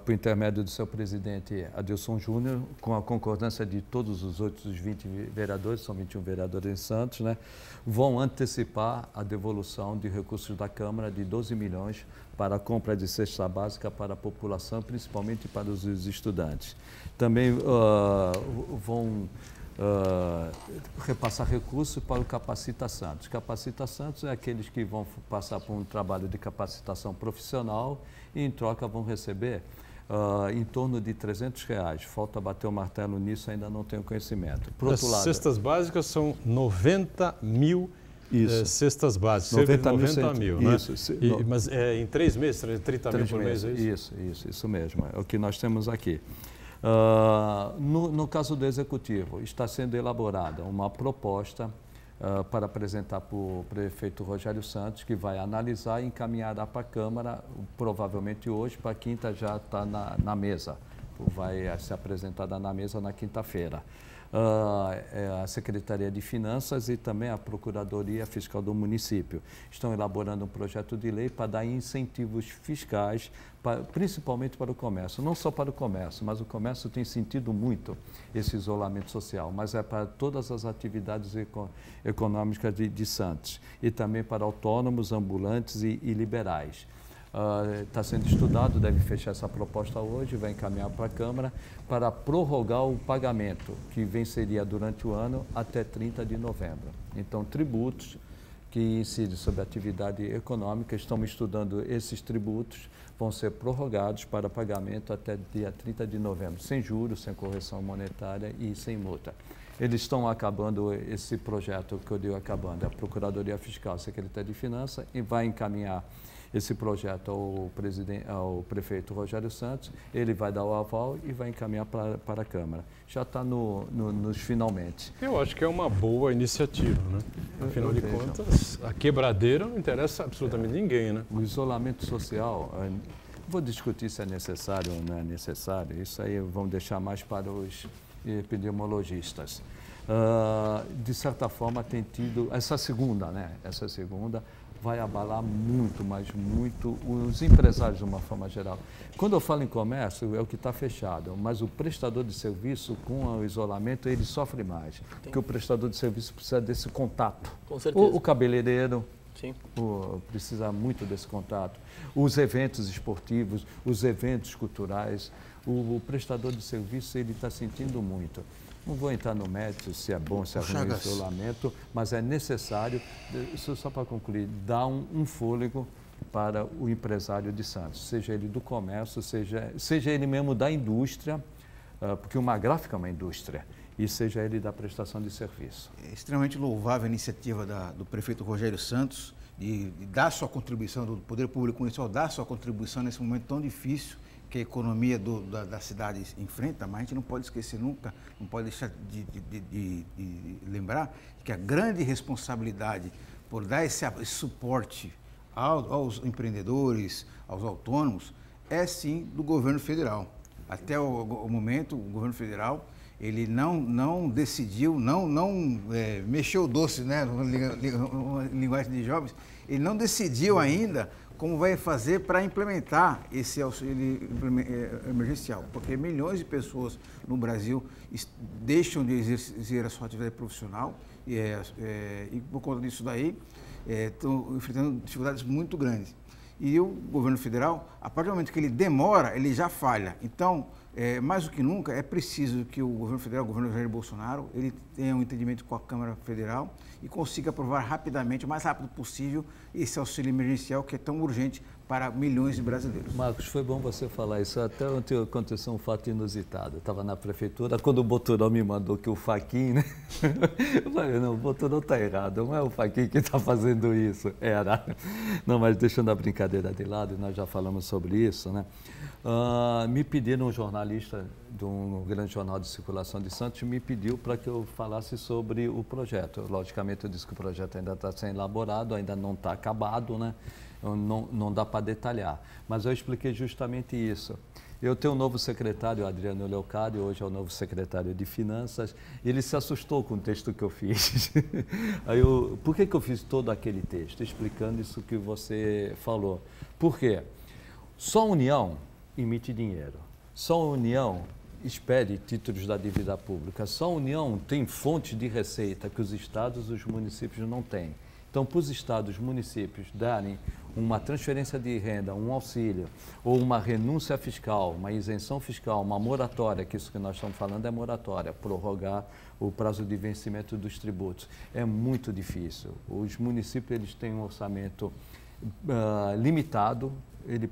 por intermédio do seu presidente Adilson Júnior, com a concordância de todos os outros 20 vereadores, são 21 vereadores em Santos, né, vão antecipar a devolução de recursos da Câmara de 12 milhões para a compra de cesta básica para a população, principalmente para os estudantes. Também vão repassar recursos para o Capacita Santos. Capacita Santos é aqueles que vão passar por um trabalho de capacitação profissional e, em troca, vão receber em torno de R$300. Falta bater o martelo nisso, ainda não tenho conhecimento. Por outro lado, as cestas básicas são 90 mil cestas básicas, 90 mil, né? Isso, mas em 3 meses, 30 mil por mês, é isso? Isso mesmo, é o que nós temos aqui. No caso do Executivo, está sendo elaborada uma proposta para apresentar para o prefeito Rogério Santos, que vai analisar e encaminhar para a Câmara, provavelmente hoje, para a quinta já está na mesa, vai ser apresentada na mesa na quinta-feira. A Secretaria de Finanças e também a Procuradoria Fiscal do município estão elaborando um projeto de lei para dar incentivos fiscais, principalmente para o comércio. Não só para o comércio, mas o comércio tem sentido muito esse isolamento social, mas é para todas as atividades econômicas de Santos e também para autônomos, ambulantes e liberais. Está sendo estudado, deve fechar essa proposta hoje, vai encaminhar para a Câmara para prorrogar o pagamento, que venceria durante o ano até 30 de novembro. Então, tributos que incidem sobre a atividade econômica, estamos estudando esses tributos, vão ser prorrogados para pagamento até dia 30 de novembro, sem juros, sem correção monetária e sem multa. Eles estão acabando esse projeto que eu digo acabando, a Procuradoria Fiscal, a Secretaria de Finanças, e vai encaminhar esse projeto ao prefeito Rogério Santos, ele vai dar o aval e vai encaminhar para a Câmara. Já está nos finalmente. Eu acho que é uma boa iniciativa, né? Afinal de contas, a quebradeira não interessa absolutamente ninguém, né? O isolamento social, vou discutir se é necessário ou não é necessário, isso aí vamos deixar mais para os epidemiologistas. De certa forma, tem tido, essa segunda vai abalar muito, mas muito, os empresários de uma forma geral. Quando eu falo em comércio, é o que está fechado, mas o prestador de serviço, com o isolamento, ele sofre mais, porque o prestador de serviço precisa desse contato. Com certeza. O cabeleireiro Sim. Precisa muito desse contato. Os eventos esportivos, os eventos culturais, o prestador de serviço, ele está sentindo muito. Não vou entrar no mérito se é bom, se é ruim o isolamento, mas é necessário, só para concluir, dar um fôlego para o empresário de Santos, seja ele do comércio, seja ele mesmo da indústria, porque uma gráfica é uma indústria, e seja ele da prestação de serviço. É extremamente louvável a iniciativa do prefeito Rogério Santos de dar sua contribuição, do Poder Público Municipal dar sua contribuição nesse momento tão difícil que a economia da cidade enfrenta, mas a gente não pode esquecer nunca, não pode deixar de lembrar que a grande responsabilidade por dar esse suporte aos empreendedores, aos autônomos, é sim do governo federal. Até o momento, o governo federal, ele não decidiu, não mexeu o doce, né, linguagem de jovens, ele não decidiu ainda como vai fazer para implementar esse auxílio emergencial, porque milhões de pessoas no Brasil deixam de exercer a sua atividade profissional e por conta disso daí estão enfrentando dificuldades muito grandes. E o governo federal, a partir do momento que ele demora, ele já falha. Então, mais do que nunca, é preciso que o governo federal, o governo Jair Bolsonaro, ele tenha um entendimento com a Câmara Federal e consiga aprovar rapidamente, o mais rápido possível, esse auxílio emergencial que é tão urgente para milhões de brasileiros. Marcos, foi bom você falar isso. Até ontem aconteceu um fato inusitado. Eu estava na prefeitura, quando o Boturão me mandou que o Fachin, né? Eu falei, não, o Boturão está errado, não é o Fachin que está fazendo isso. Era. Não, mas deixando a brincadeira de lado, nós já falamos sobre isso, né? Me pediram, um jornalista de um grande jornal de circulação de Santos, me pediu para que eu falasse sobre o projeto. Logicamente, eu disse que o projeto ainda está sendo elaborado, ainda não está acabado, né? Não dá para detalhar, mas eu expliquei justamente isso. Eu tenho um novo secretário, Adriano Leocádio, hoje é o novo secretário de Finanças, ele se assustou com o texto que eu fiz. Por que eu fiz todo aquele texto? Explicando isso que você falou. Por quê? Só a União emite dinheiro, só a União expede títulos da dívida pública, só a União tem fontes de receita que os estados e os municípios não têm. Então, para os estados e municípios darem uma transferência de renda, um auxílio, ou uma renúncia fiscal, uma isenção fiscal, uma moratória, que isso que nós estamos falando é moratória, prorrogar o prazo de vencimento dos tributos, é muito difícil. Os municípios eles têm um orçamento limitado,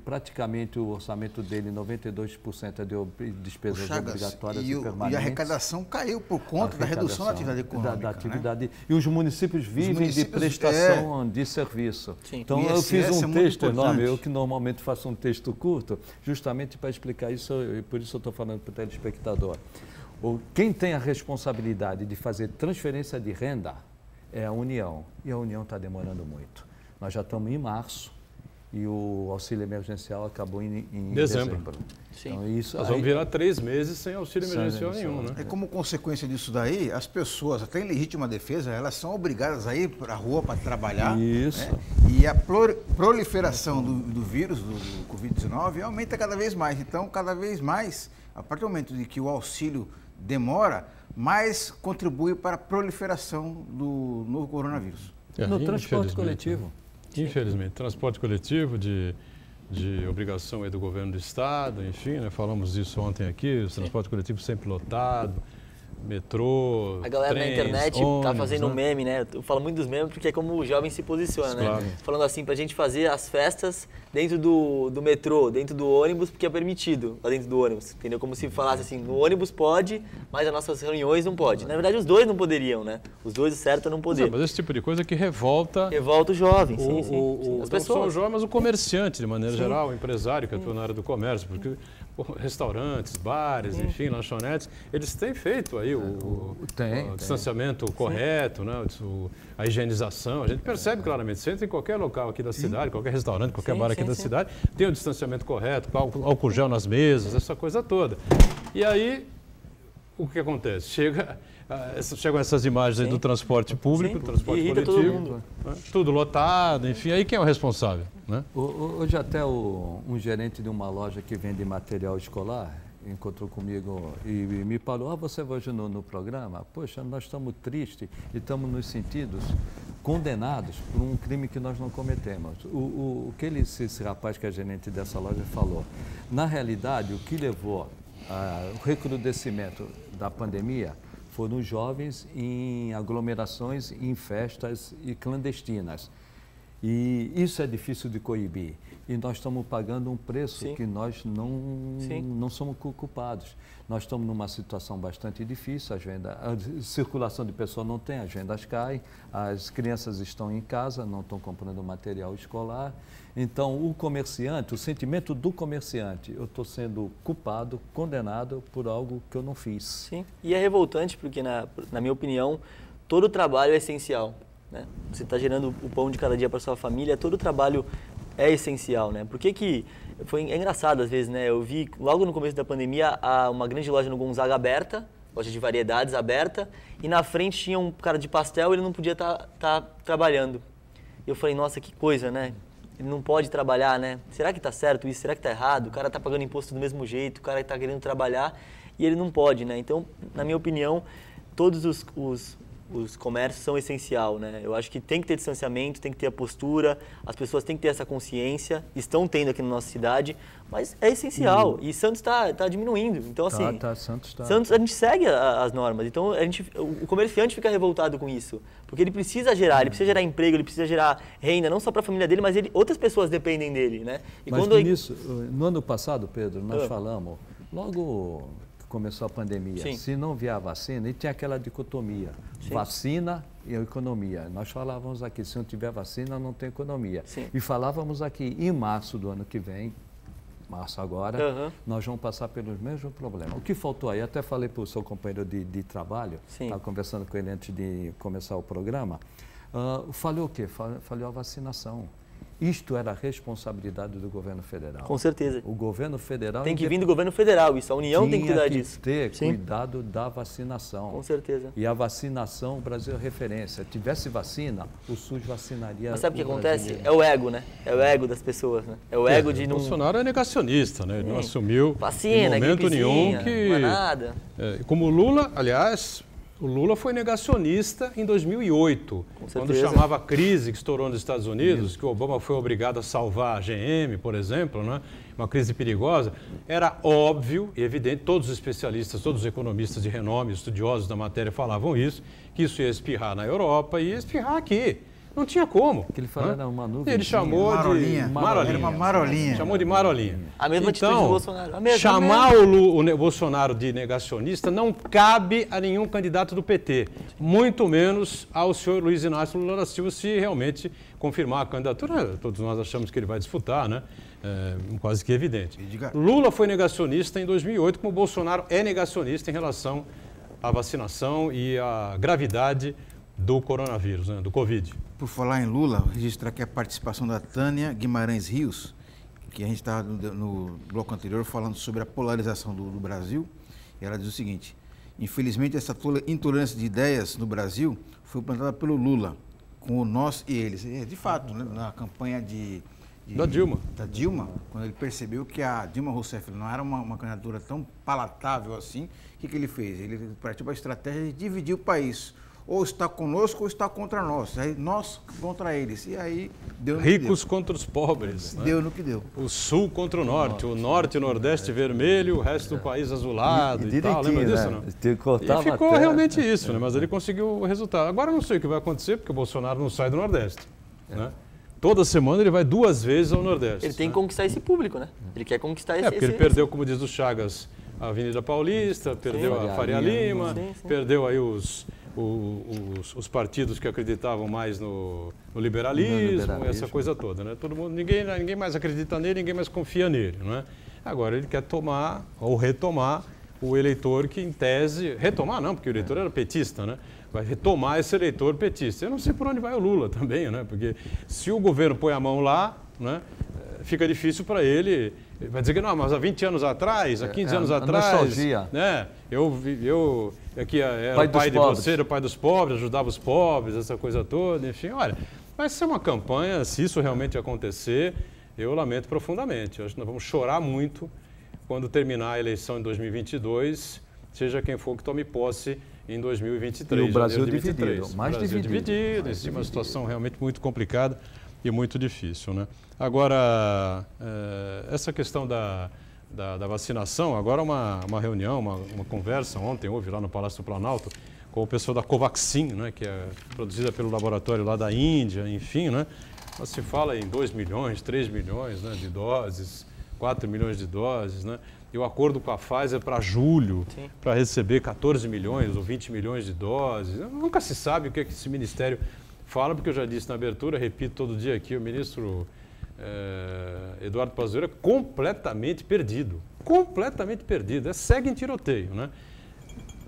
praticamente o orçamento dele, 92% é de despesas obrigatórias e permanentes. E a arrecadação caiu por conta da redução da atividade econômica. Da atividade, né? E os municípios vivem de prestação de serviço. Sim. Então eu fiz um texto enorme, eu que normalmente faço um texto curto, justamente para explicar isso, e por isso eu estou falando para o telespectador. Quem tem a responsabilidade de fazer transferência de renda é a União, e a União está demorando muito. Nós já estamos em março, e o auxílio emergencial acabou em dezembro. Sim. Então, nós vamos virar 3 meses sem auxílio emergencial nenhum, né? E como consequência disso daí, as pessoas, até em legítima defesa, elas são obrigadas a ir para a rua para trabalhar. Isso. Né? E a proliferação do vírus, do Covid-19, aumenta cada vez mais. Então, cada vez mais, a partir do momento de que o auxílio demora, mais contribui para a proliferação do novo coronavírus. No transporte coletivo. Infelizmente, transporte coletivo de obrigação aí do governo do estado, enfim, né? Falamos disso ontem aqui, o transporte coletivo sempre lotado, metrô, a galera trens, na internet ônibus, tá fazendo um meme, né? Eu falo muito dos memes porque é como o jovem se posiciona, né? Claro. Falando assim, pra gente fazer as festas dentro do metrô, dentro do ônibus, porque é permitido lá dentro do ônibus, entendeu? Como se falasse assim, no ônibus pode, mas as nossas reuniões não pode. Na verdade, os dois não poderiam, né? Os dois, o certo, não poder. Mas esse tipo de coisa que revolta... Revolta o jovem, sim. As pessoas. Não só o jovem, mas o comerciante, de maneira geral, o empresário que atua na área do comércio, porque restaurantes, bares, enfim, lanchonetes, eles têm feito aí o distanciamento correto, né? A higienização. A gente percebe claramente, você entra em qualquer local aqui da cidade, qualquer restaurante, qualquer bar aqui da cidade, tem o distanciamento correto, álcool gel nas mesas, essa coisa toda. E aí, o que acontece? Chegam essas imagens aí do transporte público, do transporte coletivo, né? Tudo lotado, enfim, aí quem é o responsável? Né? Hoje até um gerente de uma loja que vende material escolar encontrou comigo e me falou, você vai hoje no programa? Poxa, nós estamos tristes e estamos nos sentidos condenados por um crime que nós não cometemos. O que esse rapaz que é gerente dessa loja falou, na realidade o que levou ao recrudescimento da pandemia foram os jovens em aglomerações, em festas e clandestinas. E isso é difícil de coibir. E nós estamos pagando um preço que nós não somos culpados. Nós estamos numa situação bastante difícil, a circulação de pessoas não tem, as vendas caem, as crianças estão em casa, não estão comprando material escolar. Então, o comerciante, o sentimento do comerciante, eu estou sendo culpado, condenado por algo que eu não fiz. Sim, e é revoltante porque, na minha opinião, todo trabalho é essencial. né? Você está gerando o pão de cada dia para sua família, todo o trabalho é essencial, né? Por que é engraçado às vezes, né? Eu vi logo no começo da pandemia uma grande loja no Gonzaga aberta, loja de variedades aberta, e na frente tinha um cara de pastel e ele não podia tá trabalhando. Eu falei, nossa, que coisa, né? Ele não pode trabalhar, né? Será que tá certo isso? Será que tá errado? O cara tá pagando imposto do mesmo jeito, o cara tá querendo trabalhar e ele não pode, né? Então, na minha opinião, todos os comércios são essencial, né? Eu acho que tem que ter distanciamento, tem que ter a postura, as pessoas têm que ter essa consciência, estão tendo aqui na nossa cidade, mas é essencial. E Santos está diminuindo. Então, assim, Santos a gente segue as normas. Então, o comerciante fica revoltado com isso, porque ele precisa gerar emprego, ele precisa gerar renda, não só para a família dele, mas outras pessoas dependem dele, né? E mas no ano passado, Pedro, nós falamos, logo começou a pandemia, Sim. se não vier a vacina, e tinha aquela dicotomia, Sim. vacina e economia. Nós falávamos aqui, se não tiver vacina, não tem economia. Sim. E falávamos aqui, em março do ano que vem, março agora, nós vamos passar pelos mesmos problemas. O que faltou aí, até falei para o seu companheiro de trabalho, estava conversando com ele antes de começar o programa, falhou o quê? Falhou a vacinação. Isto era a responsabilidade do governo federal. Com certeza. O governo federal... Tem que vir do governo federal, isso. A União tem que cuidar disso. Tinha que ter cuidado da vacinação. Com certeza. E a vacinação, o Brasil é referência. Tivesse vacina, o SUS vacinaria. Mas sabe o que acontece? É o ego, né? É o ego das pessoas, né? É o ego de não... O Bolsonaro é negacionista, né? Ele não assumiu vacina, em momento nenhum que... Não é nada. Como o Lula, aliás... O Lula foi negacionista em 2008, quando chamava a crise que estourou nos Estados Unidos, que o Obama foi obrigado a salvar a GM, por exemplo, né? Uma crise perigosa. Era óbvio e evidente, todos os especialistas, todos os economistas de renome, estudiosos da matéria falavam isso, que isso ia espirrar na Europa e ia espirrar aqui. Não tinha como. Que ele falou era uma nuvem. Ele chamou marolinha. de marolinha. Era uma marolinha. Chamou de marolinha. A mesma atitude do Bolsonaro. Chamar o Bolsonaro de negacionista não cabe a nenhum candidato do PT, muito menos ao senhor Luiz Inácio Lula da Silva, se realmente confirmar a candidatura. Todos nós achamos que ele vai disputar, né? Quase que evidente. Lula foi negacionista em 2008, como o Bolsonaro é negacionista em relação à vacinação e à gravidade do coronavírus, né? Do Covid. Por falar em Lula, registrar aqui a participação da Tânia Guimarães Rios, que a gente estava no bloco anterior falando sobre a polarização do Brasil, e ela diz o seguinte: infelizmente essa intolerância de ideias no Brasil foi plantada pelo Lula, com o nós e eles. De fato, né, na campanha da Dilma. Da Dilma, quando ele percebeu que a Dilma Rousseff não era uma candidatura tão palatável assim, o que ele fez? Ele partiu para a estratégia de dividir o país. Ou está conosco ou está contra nós. Aí nós contra eles. E aí deu no que deu. Ricos contra os pobres. Deu no que deu. O sul contra o norte e o nordeste vermelho, o resto do país azulado e tal. Lembra disso, não? E ficou realmente isso, né? Mas ele conseguiu o resultado. Agora eu não sei o que vai acontecer, porque o Bolsonaro não sai do Nordeste. Né? Toda semana ele vai 2 vezes ao Nordeste. Ele tem que conquistar esse público, né? Ele quer conquistar esse... porque ele perdeu, como diz o Chagas, a Avenida Paulista, perdeu a Faria Lima, perdeu aí os partidos que acreditavam mais no liberalismo, essa coisa toda, né? Todo mundo, ninguém mais acredita nele, ninguém mais confia nele, não é? Agora ele quer tomar ou retomar o eleitor que, em tese, retomar não, porque o eleitor era petista, né? Vai retomar esse eleitor petista. Eu não sei por onde vai o Lula também, né? Porque se o governo põe a mão lá, né, fica difícil para ele. Vai dizer que não, mas há 20 anos atrás, há 15 anos atrás, nostalgia. Né? Eu aqui era o pai de você, era o pai dos pobres, ajudava os pobres, essa coisa toda, enfim, olha, vai ser uma campanha, se isso realmente acontecer, eu lamento profundamente. Eu acho que nós vamos chorar muito quando terminar a eleição em 2022, seja quem for que tome posse em 2023. E o Brasil dividido, dividido, em cima de uma situação realmente muito complicada e muito difícil, né? Agora, essa questão da vacinação, agora uma reunião, uma conversa, ontem houve lá no Palácio do Planalto, com o pessoal da Covaxin, né, que é produzida pelo laboratório lá da Índia, enfim, né? Mas se fala em 2 milhões, 3 milhões, né, de doses, 4 milhões de doses, né? E o acordo com a Pfizer para julho, para receber 14 milhões ou 20 milhões de doses. Nunca se sabe o que esse ministério fala, porque eu já disse na abertura, repito todo dia aqui, o ministro Eduardo Pazuello é completamente perdido. Completamente perdido. Segue em tiroteio, né?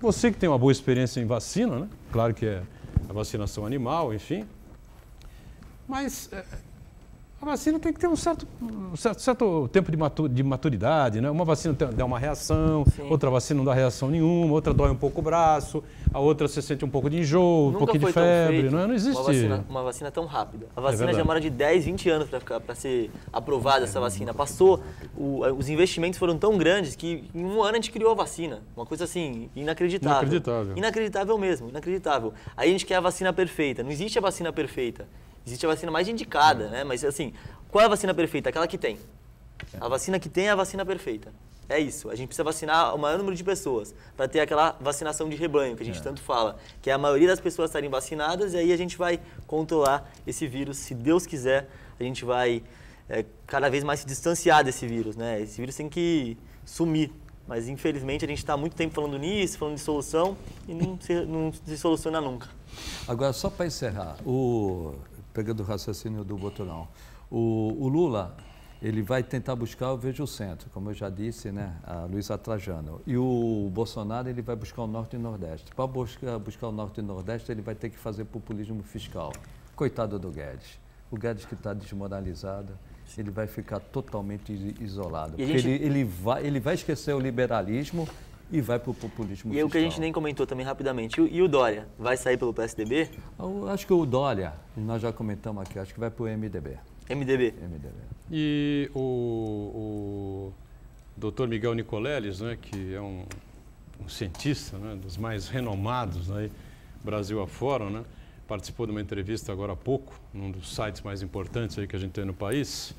Você que tem uma boa experiência em vacina, né? Claro que é a vacinação animal, enfim, Mas a vacina tem que ter um certo tempo de maturidade, né? Uma vacina dá uma reação, outra vacina não dá reação nenhuma, outra dói um pouco o braço, a outra você sente um pouco de enjoo, um pouquinho de febre, não existe. Uma vacina tão rápida. A vacina demora de 10, 20 anos para ser aprovada essa vacina. Passou, os investimentos foram tão grandes que em um ano a gente criou a vacina. Uma coisa assim, inacreditável. Inacreditável. Inacreditável mesmo, inacreditável. Aí a gente quer a vacina perfeita. Não existe a vacina perfeita. Existe a vacina mais indicada, né? Mas assim, qual é a vacina perfeita? Aquela que tem. A vacina que tem é a vacina perfeita. É isso. A gente precisa vacinar o maior número de pessoas para ter aquela vacinação de rebanho que a gente tanto fala, que é a maioria das pessoas estarem vacinadas e aí a gente vai controlar esse vírus. Se Deus quiser, a gente vai cada vez mais se distanciar desse vírus, né? Esse vírus tem que sumir. Mas infelizmente a gente está há muito tempo falando nisso, falando de solução e não se soluciona nunca. Agora, só para encerrar, pegando o raciocínio do Boturão, o Lula, ele vai tentar buscar o Veja o Centro, como eu já disse, né, a Luísa Trajano. E o Bolsonaro, ele vai buscar o Norte e Nordeste. Para buscar o Norte e Nordeste, ele vai ter que fazer populismo fiscal. Coitado do Guedes. O Guedes que está desmoralizado, ele vai ficar totalmente isolado. Porque ele vai esquecer o liberalismo e vai para o populismo fiscal. E o que a gente nem comentou também rapidamente, e o Dória, vai sair pelo PSDB? Eu acho que o Dória, nós já comentamos aqui, acho que vai para o MDB. MDB. E o Dr. Miguel Nicoleles, né, que é um cientista, né, dos mais renomados, né, Brasil afora, né, participou de uma entrevista agora há pouco, num dos sites mais importantes aí que a gente tem no país,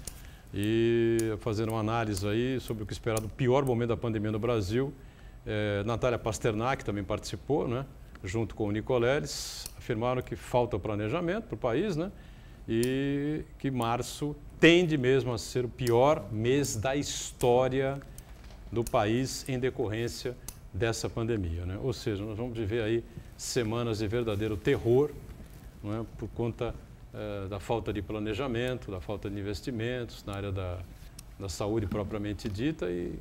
e fazendo uma análise aí sobre o que esperar do pior momento da pandemia no Brasil. Natália Pasternak também participou, né, junto com o Nicoleles, afirmaram que falta planejamento para o país, né, e que março tende mesmo a ser o pior mês da história do país em decorrência dessa pandemia, né? Ou seja, nós vamos viver aí semanas de verdadeiro terror, não é, por conta da falta de planejamento, da falta de investimentos na área da saúde propriamente dita e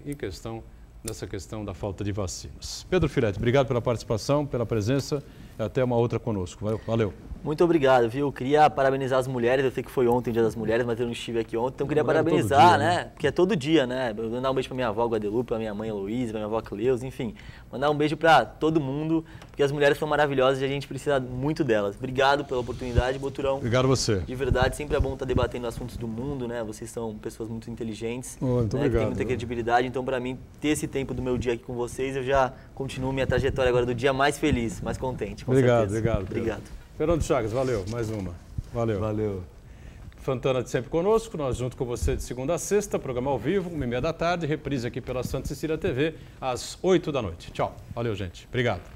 nessa questão da falta de vacinas. Pedro Firetti, obrigado pela participação, pela presença e até uma outra conosco. Valeu. Muito obrigado, viu? Queria parabenizar as mulheres, eu sei que foi ontem o Dia das Mulheres, mas eu não estive aqui ontem, então queria parabenizar, dia, né? Porque é todo dia, né? Mandar um beijo pra minha avó Guadalupe, pra minha mãe Heloísa, pra minha avó Cleusa, enfim. Mandar um beijo pra todo mundo, porque as mulheres são maravilhosas e a gente precisa muito delas. Obrigado pela oportunidade, Boturão. Obrigado a você. De verdade, sempre é bom estar debatendo assuntos do mundo, né? Vocês são pessoas muito inteligentes, muito obrigado, que têm muita credibilidade, então pra mim, ter esse tempo do meu dia aqui com vocês, eu já continuo minha trajetória agora do dia mais feliz, mais contente, com certeza. Obrigado. Fernando Chagas, valeu, mais uma. Valeu. Fantana de sempre conosco, nós junto com você de segunda a sexta, programa ao vivo, 1h30 da tarde, reprise aqui pela Santa Cecília TV, às 8 da noite. Tchau, valeu gente, obrigado.